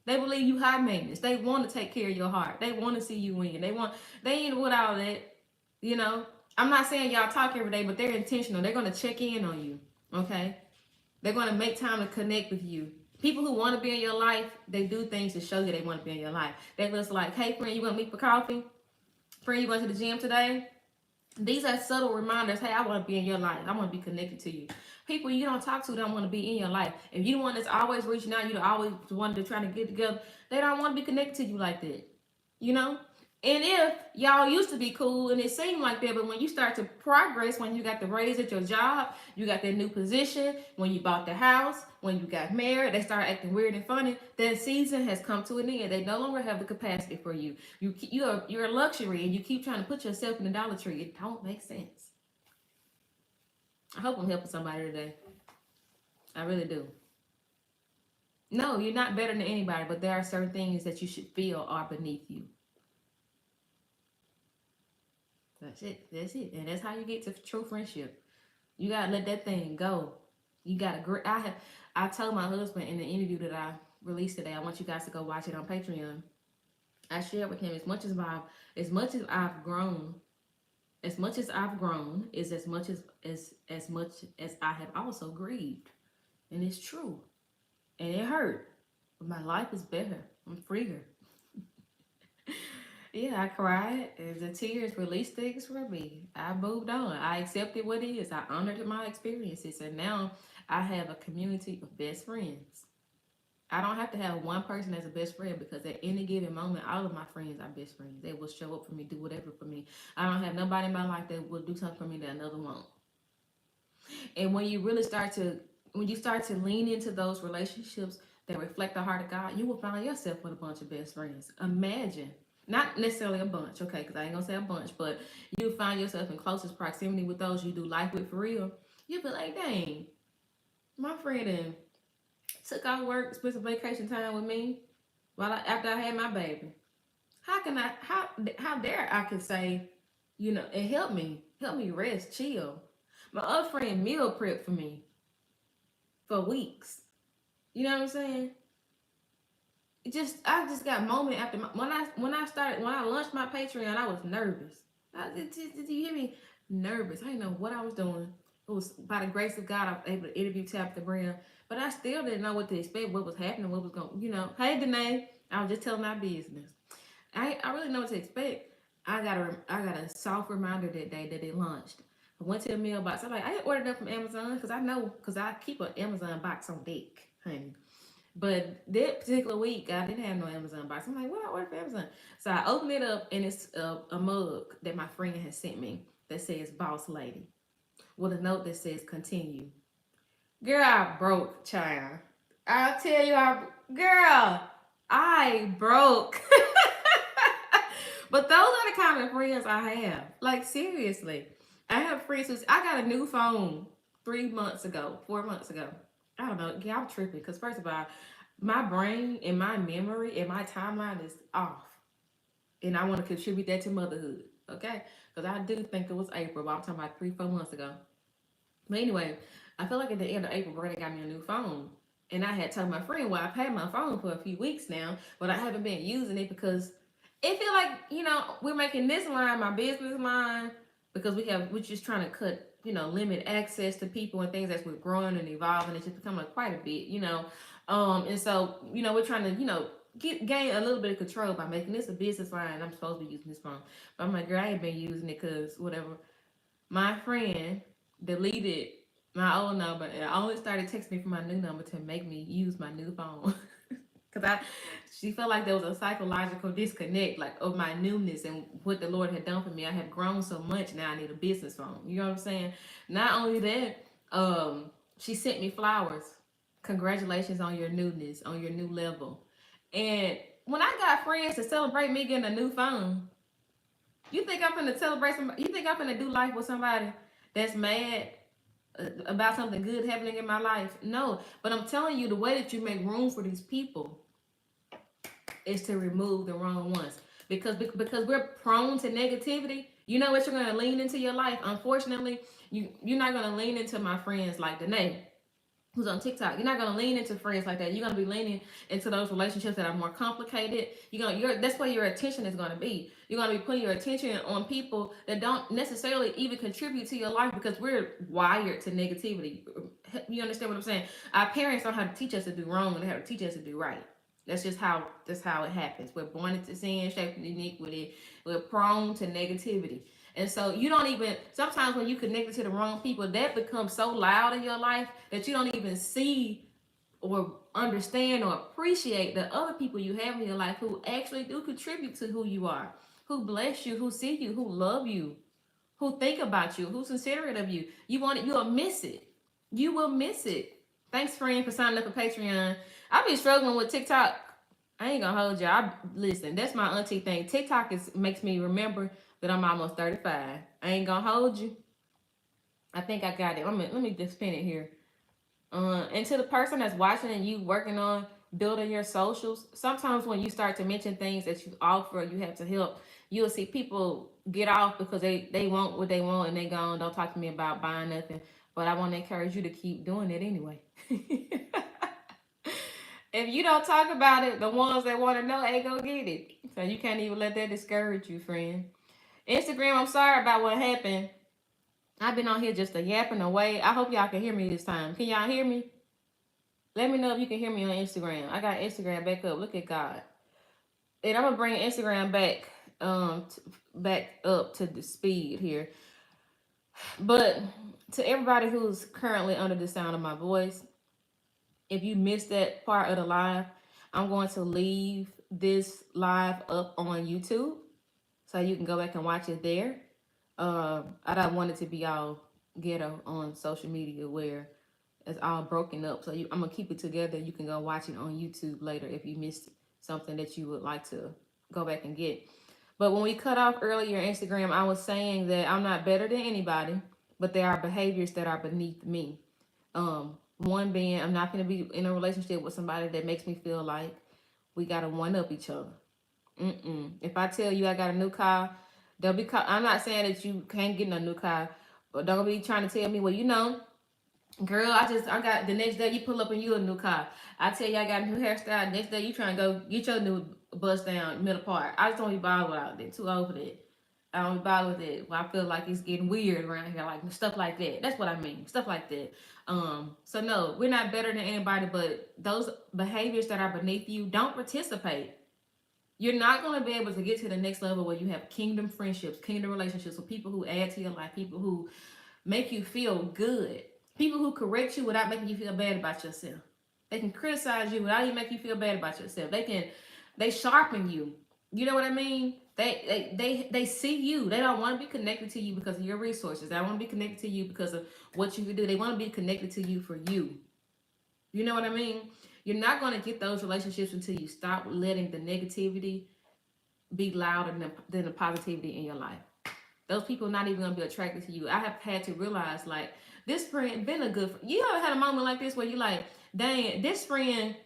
They believe you high maintenance. They want to take care of your heart. They want to see you win. They ain't with all that. You know, I'm not saying y'all talk every day, but they're intentional. They're gonna check in on you. Okay, they're gonna make time to connect with you. People who want to be in your life, they do things to show you they want to be in your life. They just like, hey friend, you gonna meet for coffee? Friend, you going to the gym today? These are subtle reminders. Hey, I want to be in your life. I want to be connected to you. People you don't talk to don't want to be in your life. If you the one that's always reaching out, you the always the one to trying to get together, they don't want to be connected to you like that. You know? And if y'all used to be cool and it seemed like that, but when you start to progress, when you got the raise at your job, you got that new position, when you bought the house, when you got married, they start acting weird and funny. That season has come to an end. They no longer have the capacity for you. You're a luxury, and you keep trying to put yourself in the Dollar Tree. It don't make sense. I hope I'm helping somebody today. I really do. No, you're not better than anybody, but there are certain things that you should feel are beneath you. That's it. That's it. And that's how you get to true friendship. You gotta let that thing go. You gotta. I told my husband in the interview that I released today. I want you guys to go watch it on Patreon. I shared with him as much as I've grown, is as much as I have also grieved, and it's true, and it hurt, but my life is better. I'm freer. Yeah, I cried, and the tears released things from me. I moved on. I accepted what it is. I honored my experiences, and now I have a community of best friends. I don't have to have one person as a best friend because at any given moment, all of my friends are best friends. They will show up for me, do whatever for me. I don't have nobody in my life that will do something for me that another won't. And when you really start to, when you start to lean into those relationships that reflect the heart of God, you will find yourself with a bunch of best friends. Imagine, not necessarily a bunch, okay, because I ain't gonna say a bunch, but you find yourself in closest proximity with those you do life with for real. You'll be like, dang, my friend and took off work, spent some vacation time with me after I had my baby. How dare I could say, you know, and help me rest, chill. My other friend meal prep for me for weeks. You know what I'm saying? I just got moment after when I launched my Patreon, I was nervous. Did you hear me? Nervous. I didn't know what I was doing. It was by the grace of God I was able to interview Tabitha Brown, but I still didn't know what to expect, what was happening, what was going. You know, hey Danae, I was just telling my business. I really know what to expect. I got a soft reminder that day that it launched. I went to the mailbox. I'm like, I ordered that from Amazon because I keep an Amazon box on deck, honey. But that particular week, I didn't have no Amazon box. I'm like, what I ordered from Amazon? So I opened it up, and it's a mug that my friend has sent me that says "Boss Lady" with a note that says "Continue." Girl, I broke, child. I'll tell you, I broke. But those are the kind of friends I have. Like, seriously. I have friends I got a new phone 4 months ago. I don't know. Yeah, I'm tripping. Because, first of all, my brain and my memory and my timeline is off. And I want to contribute that to motherhood. Okay? Because I do think it was April. But I'm talking about 3-4 months ago. But anyway, I feel like at the end of April, Brandon got me a new phone. And I had told my friend, well, I've had my phone for a few weeks now, but I haven't been using it because it feel like, you know, we're making this line my business line because we're just trying to cut, you know, limit access to people and things as we're growing and evolving. It's just becoming quite a bit, you know. And so, you know, we're trying to, you know, gain a little bit of control by making this a business line. I'm supposed to be using this phone. But I'm like, girl, I ain't been using it because whatever. My friend deleted my old number and I only started texting me from my new number to make me use my new phone. Because she felt like there was a psychological disconnect, like of my newness and what the Lord had done for me. I had grown so much, now I need a business phone. You know what I'm saying? Not only that, she sent me flowers. Congratulations on your newness, on your new level. And when I got friends to celebrate me getting a new phone, you think I'm gonna celebrate somebody? You think I'm gonna do life with somebody that's mad about something good happening in my life. No, but I'm telling you, the way that you make room for these people is to remove the wrong ones. Because we're prone to negativity. You know what you're gonna lean into your life. Unfortunately, you're not gonna lean into my friends like Danae, who's on TikTok. You're not gonna lean into friends like that. You're gonna be leaning into those relationships that are more complicated. That's where your attention is gonna be. You're gonna be putting your attention on people that don't necessarily even contribute to your life because we're wired to negativity. You understand what I'm saying? Our parents don't have to teach us to do wrong, and they have to teach us to do right. That's how it happens. We're born into sin, shaped in iniquity. We're prone to negativity. And so you don't even, sometimes when you connect to the wrong people, that becomes so loud in your life that you don't even see or understand or appreciate the other people you have in your life who actually do contribute to who you are, who bless you, who see you, who love you, who think about you, who's considerate of you. You'll miss it. You will miss it. Thanks, friend, for signing up for Patreon. I've been struggling with TikTok. I ain't gonna hold you. Listen, that's my auntie thing. TikTok makes me remember that I'm almost 35. I ain't gonna hold you. I think I got it. Let me just spin it here. And to the person that's watching and you working on building your socials, sometimes when you start to mention things that you offer, you have to help, you'll see people get off because they want what they want and they gone. Don't talk to me about buying nothing. But I want to encourage you to keep doing it anyway. If you don't talk about it, the ones that want to know ain't gonna get it. So you can't even let that discourage you, friend. Instagram, I'm sorry about what happened. I've been on here just a yapping away. I hope y'all can hear me this time. Can y'all hear me? Let me know if you can hear me on Instagram. I got Instagram back up. Look at God. And I'm gonna bring Instagram back up to the speed here. But to everybody who's currently under the sound of my voice, if you missed that part of the live, I'm going to leave this live up on YouTube so you can go back and watch it there. I don't want it to be all ghetto on social media where it's all broken up. So I'm gonna keep it together. You can go watch it on YouTube later if you missed something that you would like to go back and get. But when we cut off earlier Instagram, I was saying that I'm not better than anybody, but there are behaviors that are beneath me. One being, I'm not going to be in a relationship with somebody that makes me feel like we got to one up each other. If I tell you I got a new car, don't be. I'm not saying that you can't get a new car, but don't be trying to tell me, well, girl, I got the next day you pull up and you a new car. I tell you I got a new hairstyle. Next day you trying to go get your new bust down middle part. I just don't be bothered with that. Too old for that. I don't be bothered with it. Well, I feel like it's getting weird around here, like stuff like that. That's what I mean. Stuff like that. So no, we're not better than anybody, but those behaviors that are beneath you, don't participate. You're not going to be able to get to the next level where you have kingdom friendships, kingdom relationships with people who add to your life, people who make you feel good, people who correct you without making you feel bad about yourself. They can criticize you without even making you feel bad about yourself. They sharpen you. You know what I mean? They see you. They don't want to be connected to you because of your resources. They don't want to be connected to you because of what you can do. They want to be connected to you for you. You know what I mean? You're not going to get those relationships until you stop letting the negativity be louder than the positivity in your life. Those people are not even going to be attracted to you. I have had to realize, like, this friend been a good friend. You ever had a moment like this where you like, dang, this friend,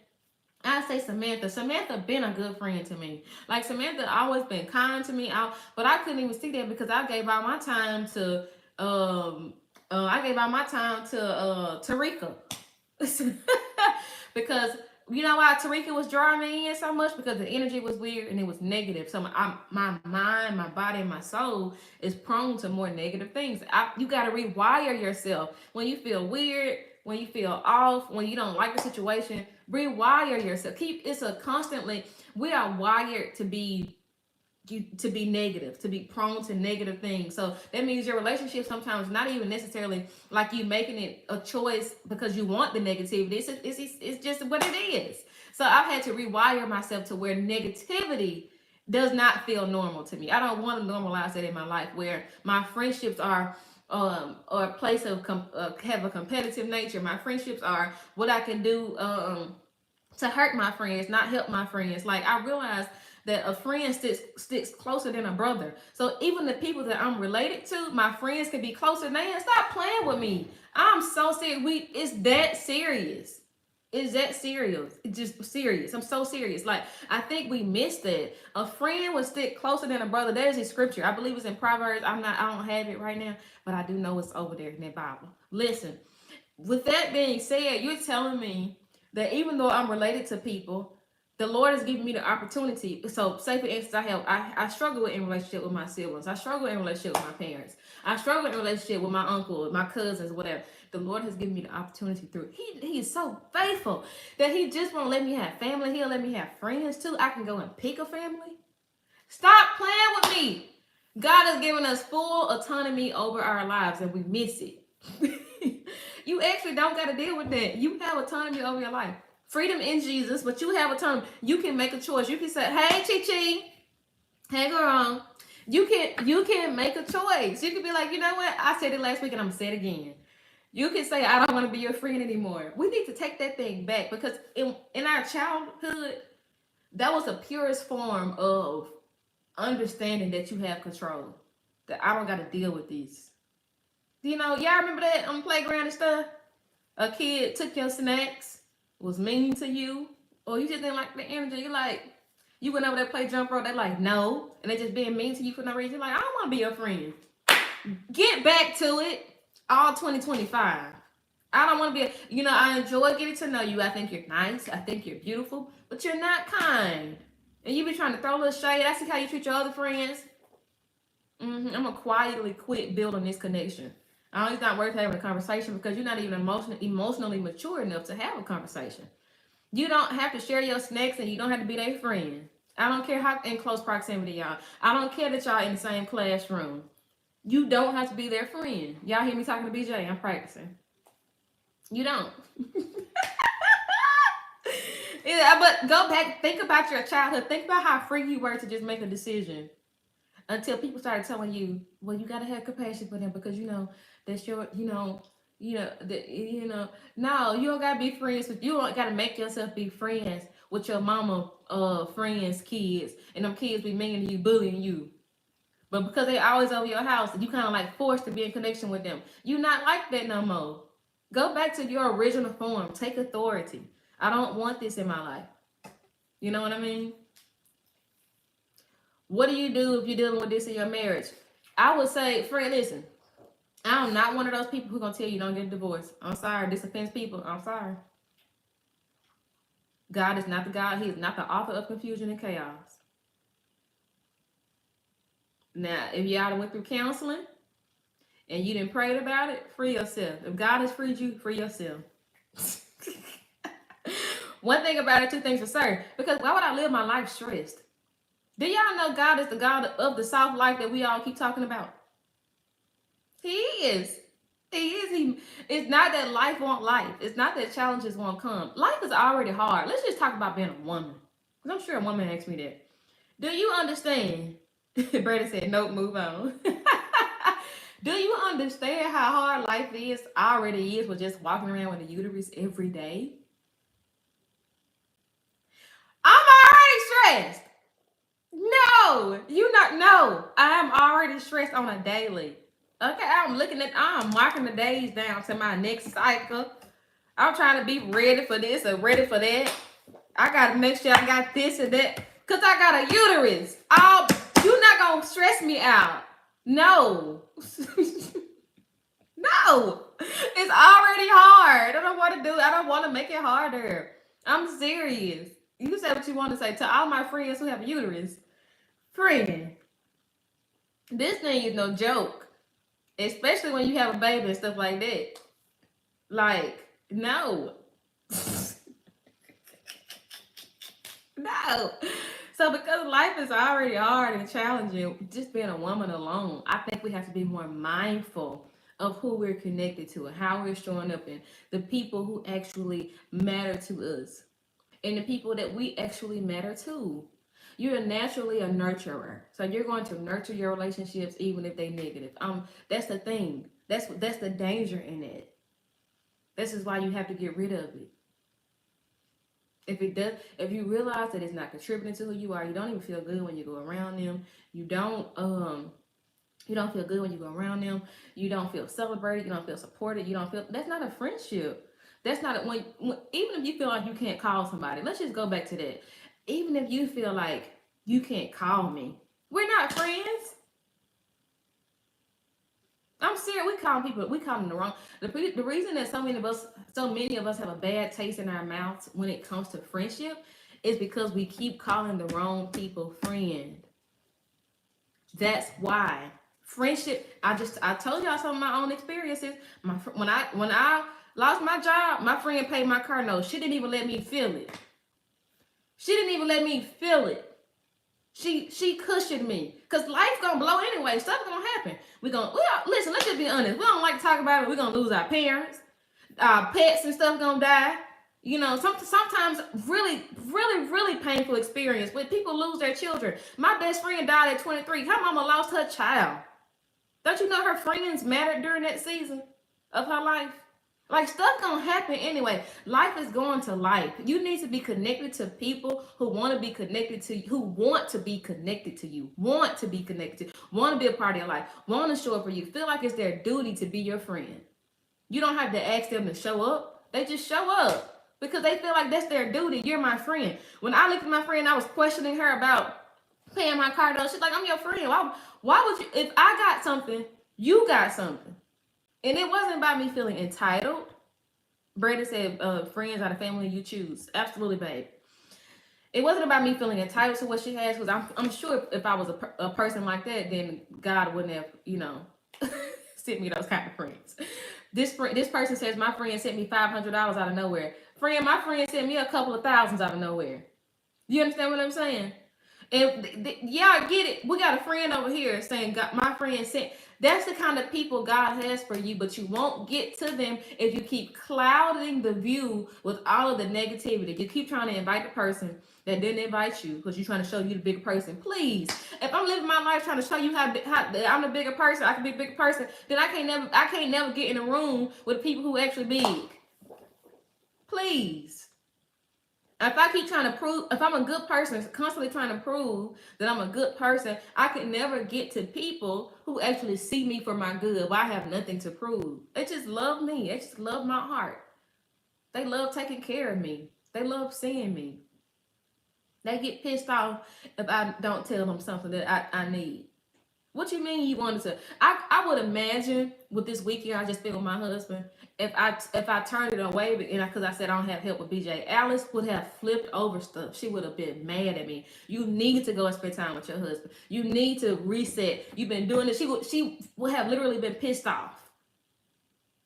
I say Samantha been a good friend to me. Like, Samantha always been kind to me, but I couldn't even see that because I gave all my time to Tarika. Because you know why Tarika was drawing me in so much? Because the energy was weird and it was negative. So my mind, my body, and my soul is prone to more negative things. You got to rewire yourself. When you feel weird, when you feel off, when you don't like the situation, rewire yourself. We are wired to be negative, to be prone to negative things. So that means your relationship sometimes not even necessarily like you making it a choice because you want the negativity. It's just what it is. So I've had to rewire myself to where negativity does not feel normal to me. I don't want to normalize that in my life where my friendships are or a place of have a competitive nature. My friendships are what I can do to hurt my friends, not help my friends. Like, I realized that a friend sticks closer than a brother. So even the people that I'm related to, my friends can be closer. Man, stop playing with me. I'm so serious. It's that serious. Is that serious? It's just serious. I'm so serious. Like, I think we missed that. A friend would stick closer than a brother. That is a scripture. I believe it's in Proverbs. I don't have it right now, but I do know it's over there in that Bible. Listen, with that being said, you're telling me that even though I'm related to people, the Lord has given me the opportunity. So, say for instance, I struggle in relationship with my siblings. I struggle in relationship with my parents. I struggle in relationship with my uncle, my cousins, whatever. The Lord has given me the opportunity through. He is so faithful that He just won't let me have family. He'll let me have friends too. I can go and pick a family. Stop playing with me. God has given us full autonomy over our lives, and we miss it. You actually don't got to deal with that. You have autonomy over your life. Freedom in Jesus, but you have autonomy. You can make a choice. You can say, hey, Chi-Chi, hey, girl. You can make a choice. You can be like, you know what? I said it last week and I'm going to say it again. You can say, I don't want to be your friend anymore. We need to take that thing back, because in our childhood, that was the purest form of understanding that you have control. That I don't got to deal with these. You know, y'all remember that on the playground and stuff? A kid took your snacks, was mean to you, or you just didn't like the energy. You like, you went over there to play jump rope. They're like, no. And they just being mean to you for no reason. You're like, I don't want to be your friend. Get back to it. All 2025. I don't want to be, I enjoy getting to know you. I think you're nice. I think you're beautiful, but you're not kind. And you be trying to throw a little shade. I see how you treat your other friends. I'm going to quietly quit building this connection. It's not worth having a conversation, because you're not even emotionally mature enough to have a conversation. You don't have to share your snacks, and you don't have to be their friend. I don't care how in close proximity y'all. I don't care that y'all in the same classroom. You don't have to be their friend. Y'all hear me talking to BJ? I'm practicing. You don't. Yeah, but go back. Think about your childhood. Think about how free you were to just make a decision. Until people started telling you, well, you gotta have compassion for them, because that's your, no, you don't gotta be friends with, you don't gotta make yourself be friends with your mama friends' kids, and them kids be mean to you, bullying you. But because they always over your house, you kind of like forced to be in connection with them. You not like that no more. Go back to your original form. Take authority. I don't want this in my life. You know what I mean? What do you do if you're dealing with this in your marriage? I would say, friend, listen, I'm not one of those people who gonna tell you don't get a divorce. I'm sorry. This offends people. I'm sorry. God is not the God. He is not the author of confusion and chaos. Now, if y'all done went through counseling and you didn't pray about it, free yourself. If God has freed you, free yourself. One thing about it, two things for certain. Because why would I live my life stressed? Do y'all know God is the God of the soft life that we all keep talking about? He is. He is. It's not that life won't life. It's not that challenges won't come. Life is already hard. Let's just talk about being a woman. Because I'm sure a woman asked me that. Do you understand? Brady said, nope, move on. Do you understand how hard life already is with just walking around with a uterus every day? I'm already stressed. No, I'm already stressed on a daily. Okay, I'm marking the days down to my next cycle. I'm trying to be ready for this or ready for that. I gotta make sure I got this and that, because I got a uterus. You're not gonna stress me out. No. No. It's already hard. I don't want to make it harder. I'm serious. You say what you want to say. To all my friends who have a uterus, friend, this thing is no joke. Especially when you have a baby and stuff like that. Like, no. No. So because life is already hard and challenging, just being a woman alone, I think we have to be more mindful of who we're connected to and how we're showing up, and the people who actually matter to us and the people that we actually matter to. You're naturally a nurturer. So you're going to nurture your relationships even if they're negative. That's the thing. That's the danger in it. This is why you have to get rid of it. If you realize that it's not contributing to who you are, you don't even feel good when you go around them. You don't feel good when you go around them. You don't feel celebrated. You don't feel supported. You don't feel that's not a friendship. That's not a, when even if you feel like you can't call somebody. Let's just go back to that. Even if you feel like you can't call me, we're not friends. I'm serious. We call them the wrong. The reason that so many of us have a bad taste in our mouths when it comes to friendship is because we keep calling the wrong people friend. That's why friendship. I told y'all some of my own experiences. When I lost my job, my friend paid my car note. She didn't even let me feel it. She didn't even let me feel it. She cushioned me because life's gonna blow anyway. Stuff's gonna happen. Listen. Let's just be honest. We don't like to talk about it. We're gonna lose our parents, our pets and stuff gonna die. You know, sometimes really, really, really painful experience when people lose their children. My best friend died at 23. Her mama lost her child. Don't you know her friends mattered during that season of her life? Like stuff gonna happen anyway. Life is going to life. You need to be connected to people who want to be connected to you, who want to be connected to you, want to be connected to, want to be a part of your life, want to show up for you, feel like it's their duty to be your friend. You don't have to ask them to show up. They just show up because they feel like that's their duty. You're my friend. When I looked at my friend, I was questioning her about paying my car note. She's like, I'm your friend. Why would you? If I got something, you got something. And it wasn't about me feeling entitled. Brandon said, friends are the family you choose. Absolutely, babe. It wasn't about me feeling entitled to what she has, because I'm sure if I was a person like that, then God wouldn't have, sent me those kind of friends. This person says, my friend sent me $500 out of nowhere. My friend sent me a couple of thousands out of nowhere. You understand what I'm saying? And yeah, I get it. We got a friend over here saying, God, my friend sent. That's the kind of people God has for you, but you won't get to them if you keep clouding the view with all of the negativity. You keep trying to invite the person that didn't invite you because you're trying to show you the bigger person. Please, if I'm living my life trying to show you how I'm the bigger person, I can be a bigger person, then I can't never get in a room with people who actually big. Please. If I keep trying to prove, if I'm a good person, constantly trying to prove that I'm a good person, I can never get to people who actually see me for my good. But I have nothing to prove. They just love me. They just love my heart. They love taking care of me. They love seeing me. They get pissed off if I don't tell them something that I need. What you mean you wanted to? I would imagine with this weekend I just spent with my husband, if I turned it away because I said I don't have help with BJ, Alice would have flipped over stuff. She would have been mad at me. You need to go and spend time with your husband. You need to reset. You've been doing this. She would have literally been pissed off.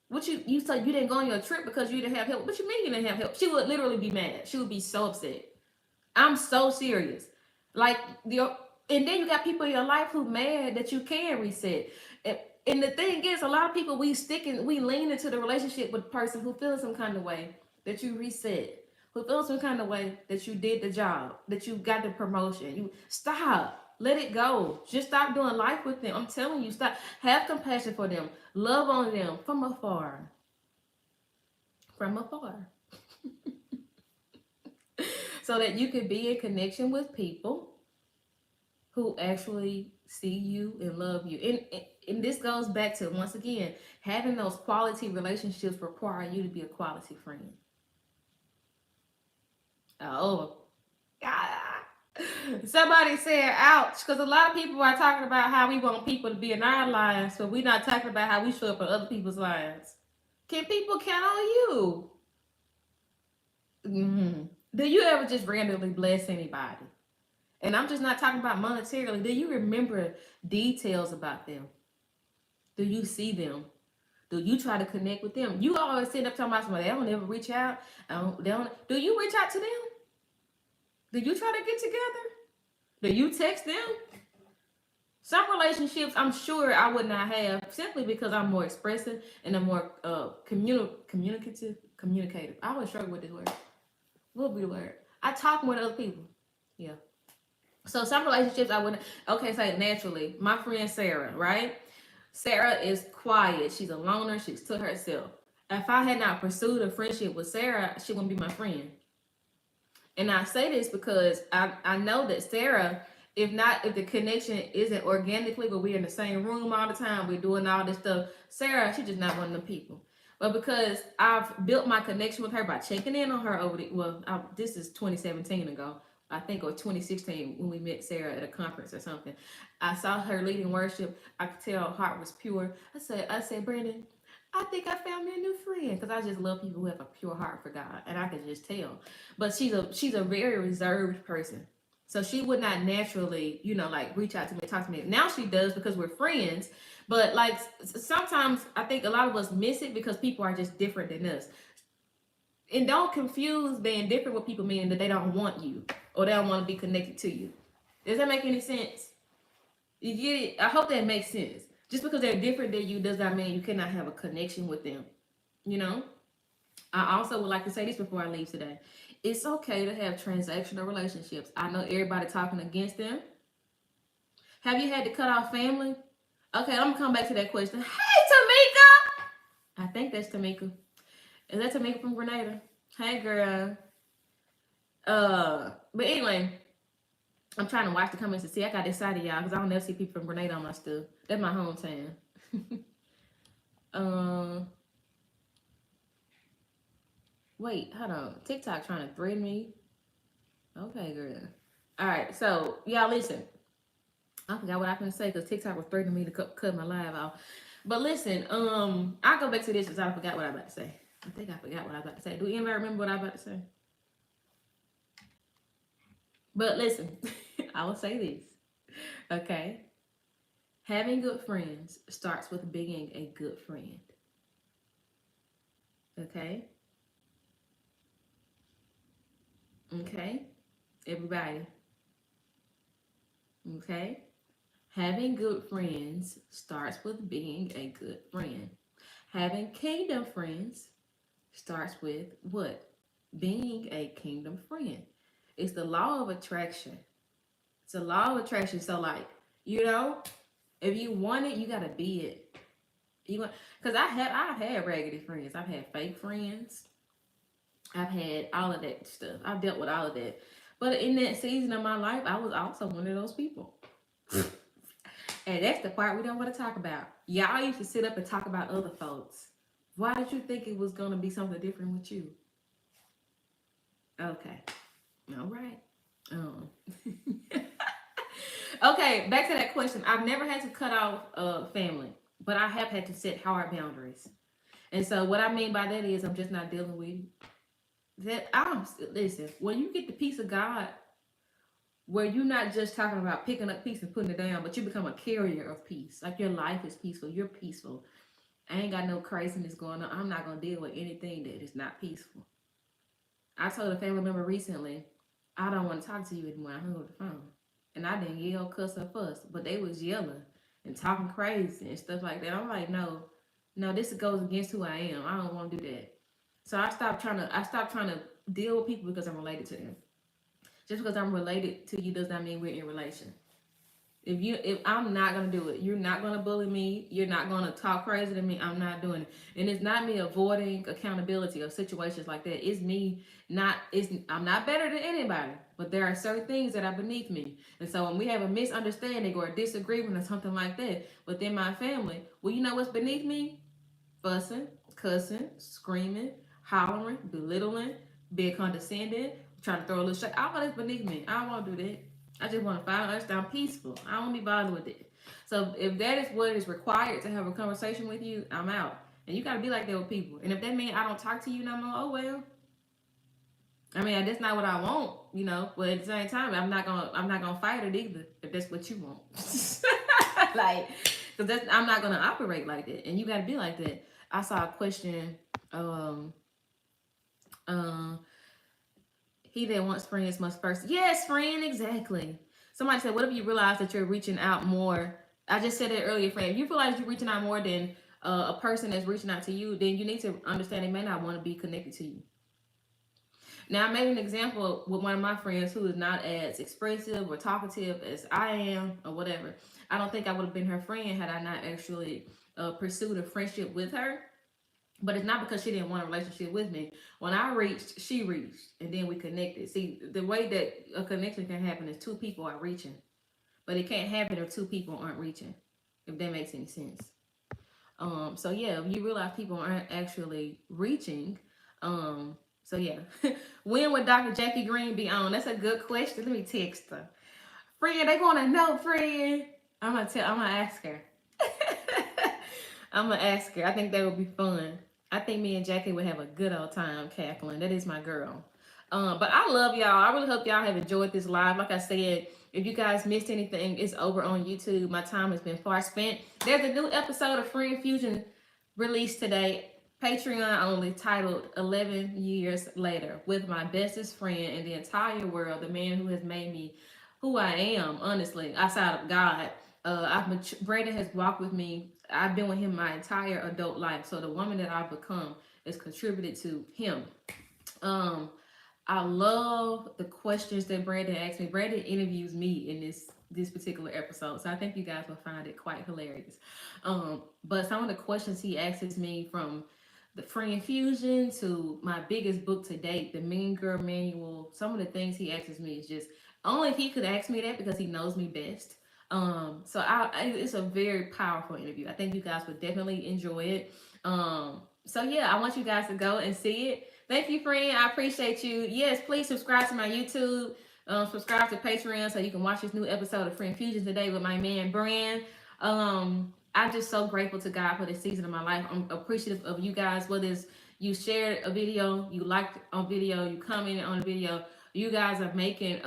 What you said you didn't go on your trip because you didn't have help. What you mean you didn't have help? She would literally be mad. She would be so upset. I'm so serious. Like and then you got people in your life who mad that you can reset. And the thing is, a lot of people we lean into the relationship with the person who feels some kind of way that you reset, who feels some kind of way that you did the job, that you got the promotion. You stop. Let it go. Just stop doing life with them. I'm telling you, stop. Have compassion for them. Love on them from afar. From afar. So that you can be in connection with people who actually see you and love you. And this goes back to, once again, having those quality relationships require you to be a quality friend. Oh, God. Somebody said, ouch, because a lot of people are talking about how we want people to be in our lives, but we're not talking about how we show up in other people's lives. Can people count on you? Mm-hmm. Do you ever just randomly bless anybody? And I'm just not talking about monetarily. Do you remember details about them? Do you see them? Do you try to connect with them? You always sit up talking about somebody, they don't ever reach out. Do you reach out to them? Do you try to get together? Do you text them? Some relationships I'm sure I would not have simply because I'm more expressive and I'm more communicative. I always struggle with this word. What would be the word? I talk more to other people. Yeah. So some relationships I wouldn't. Okay, say naturally. My friend Sarah, right? Sarah is quiet. She's a loner. She's to herself. If I had not pursued a friendship with Sarah, she wouldn't be my friend. And I say this because I know that Sarah, if the connection isn't organically, but we're in the same room all the time, we're doing all this stuff, Sarah, she's just not one of them people. But because I've built my connection with her by checking in on her over the, this is 2017 ago, I think, or 2016 when we met Sarah at a conference or something. I saw her leading worship. I could tell her heart was pure. I said, Brandon, I think I found me a new friend, because I just love people who have a pure heart for God, and I could just tell. But she's a very reserved person, so she would not naturally, like reach out to me, talk to me. Now she does because we're friends, but like sometimes I think a lot of us miss it because people are just different than us. And don't confuse being different with people meaning that they don't want you or they don't want to be connected to you. Does that make any sense? You get it? I hope that makes sense. Just because they're different than you does not mean you cannot have a connection with them. You know? I also would like to say this before I leave today. It's okay to have transactional relationships. I know everybody talking against them. Have you had to cut off family? Okay, I'm gonna come back to that question. Hey, Tamika! I think that's Tamika. Is that Tamika from Grenada? Hey, girl. But anyway, I'm trying to watch the comments to see. I got excited, y'all, because I don't never see people from Grenada on my stuff. That's my hometown. Wait, hold on. TikTok trying to threaten me. Okay, girl. All right, so y'all listen. I forgot what I was gonna say because TikTok was threatening me to cut my live off. But listen, I'll go back to this because I forgot what I was about to say. I think I forgot what I was about to say. Do anybody remember what I was about to say? But listen, I will say this. Okay. Having good friends starts with being a good friend. Okay. Okay. Everybody. Okay. Having good friends starts with being a good friend. Having kingdom friends starts with what? Being a kingdom friend. It's the law of attraction. It's a law of attraction. So, like, if you want it, you gotta be it. Because I've had raggedy friends. I've had fake friends. I've had all of that stuff. I've dealt with all of that. But in that season of my life, I was also one of those people. And that's the part we don't want to talk about. Y'all used to sit up and talk about other folks. Why did you think it was going to be something different with you? Okay. All right. Okay, back to that question. I've never had to cut off family, but I have had to set hard boundaries. And so what I mean by that is I'm just not dealing with that. Listen, when you get the peace of God, where you're not just talking about picking up peace and putting it down, but you become a carrier of peace. Like your life is peaceful. You're peaceful. I ain't got no craziness going on. I'm not going to deal with anything that is not peaceful. I told a family member recently, I don't want to talk to you anymore. I hung up the phone. And I didn't yell, cuss, or fuss. But they was yelling and talking crazy and stuff like that. I'm like, no, this goes against who I am. I don't want to do that. So I stopped trying to deal with people because I'm related to them. Just because I'm related to you does not mean we're in relation. If I'm not gonna do it, you're not gonna bully me. You're not gonna talk crazy to me. I'm not doing it, and it's not me avoiding accountability of situations like that. It's me not. I'm not better than anybody, but there are certain things that are beneath me, and so when we have a misunderstanding or a disagreement or something like that within my family, well, you know what's beneath me? Fussing, cussing, screaming, hollering, belittling, being condescending, trying to throw a little shit. All that's beneath me. I don't want to do that. I just want to find understand peaceful. I don't be bothered with it. So if that is what is required to have a conversation with you, I'm out. And you gotta be like that with people. And if that means I don't talk to you no more, oh well. I mean, that's not what I want, But at the same time, I'm not gonna fight it either if that's what you want. Like, because I'm not gonna operate like that, and you gotta be like that. I saw a question. He that wants friends must first. Yes, friend, exactly. Somebody said, what if you realize that you're reaching out more? I just said it earlier, friend. If you realize you're reaching out more than a person that's reaching out to you, then you need to understand they may not want to be connected to you. Now, I made an example with one of my friends who is not as expressive or talkative as I am or whatever. I don't think I would have been her friend had I not actually pursued a friendship with her. But it's not because she didn't want a relationship with me. When I reached, she reached, and then we connected. See, the way that a connection can happen is two people are reaching, but it can't happen if two people aren't reaching. If that makes any sense. So yeah, you realize people aren't actually reaching. So yeah, when would Dr. Jackie Green be on? That's a good question. Let me text her. Friend, they gonna know, friend. I'm gonna ask her. I'm gonna ask her. I think that would be fun. I think me and Jackie would have a good old time cackling. That is my girl. But I love y'all. I really hope y'all have enjoyed this live. Like I said, if you guys missed anything, it's over on YouTube. My time has been far spent. There's a new episode of Friend Fusion released today, Patreon only, titled 11 Years Later, with my bestest friend in the entire world, the man who has made me who I am, honestly, outside of God. Brandon has walked with me. I've been with him my entire adult life. So the woman that I've become is contributed to him. Um, I love the questions that Brandon asked me. Brandon interviews me in this particular episode, so I think you guys will find it quite hilarious. But some of the questions he asks me, from the Friend Fusion to my biggest book to date, the Mean Girl Manual, some of the things he asks me is just only he could ask me that because he knows me best. It's a very powerful interview. I think you guys would definitely enjoy it. So yeah, I want you guys to go and see it. Thank you, friend. I appreciate you. Yes, please subscribe to my YouTube. Subscribe to Patreon so you can watch this new episode of Friend Fusion today with my man Brand. I'm just so grateful to God for this season of my life. I'm appreciative of you guys, whether it's you shared a video, you liked a video, you commented on a video. You guys are making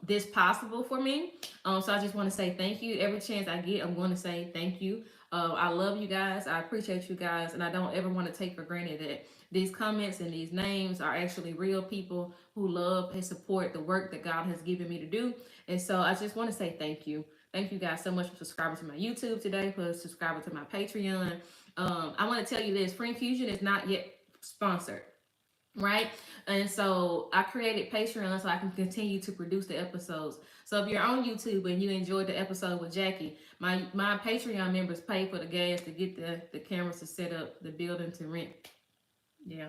this possible for me. So I just want to say thank you. Every chance I get, I'm going to say thank you. I love you guys. I appreciate you guys. And I don't ever want to take for granted that these comments and these names are actually real people who love and support the work that God has given me to do. And so I just want to say thank you. Thank you guys so much for subscribing to my YouTube today, for subscribing to my Patreon. I want to tell you this, Friend Fusion is not yet sponsored, right? And so I created Patreon so I can continue to produce the episodes. So if you're on YouTube and you enjoyed the episode with Jackie, my Patreon members pay for the gas to get the cameras to set up, the building to rent. Yeah.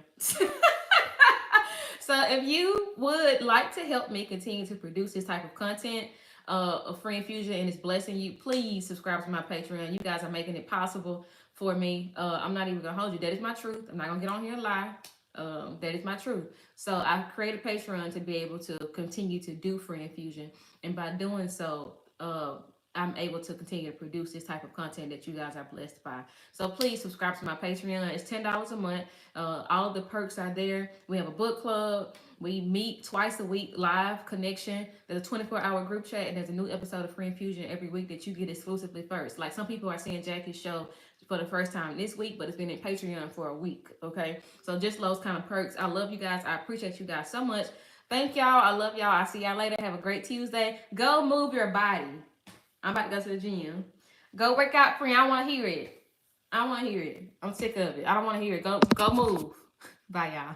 So if you would like to help me continue to produce this type of content, of Friend Fusion, and it's blessing you, please subscribe to my Patreon. You guys are making it possible for me. I'm not even gonna hold you. That is my truth. I'm not gonna get on here and lie. That is my truth. So I created Patreon to be able to continue to do Friend Fusion, and by doing so, I'm able to continue to produce this type of content that you guys are blessed by. So please subscribe to my Patreon. It's $10 a month. All of the perks are there. We have a book club. We meet twice a week, live connection. There's a 24-hour group chat, and there's a new episode of Friend Fusion every week that you get exclusively first. Like, some people are seeing Jackie's show for the first time this week, but it's been in Patreon for a week. Okay, so just those kind of perks. I love you guys. I appreciate you guys so much. Thank y'all. I love y'all. I'll see y'all later. Have a great Tuesday. Go move your body. I'm about to go to the gym. Go work out, friend. I want to hear it. I want to hear it. I'm sick of it. I don't want to hear it. Go move. Bye, y'all.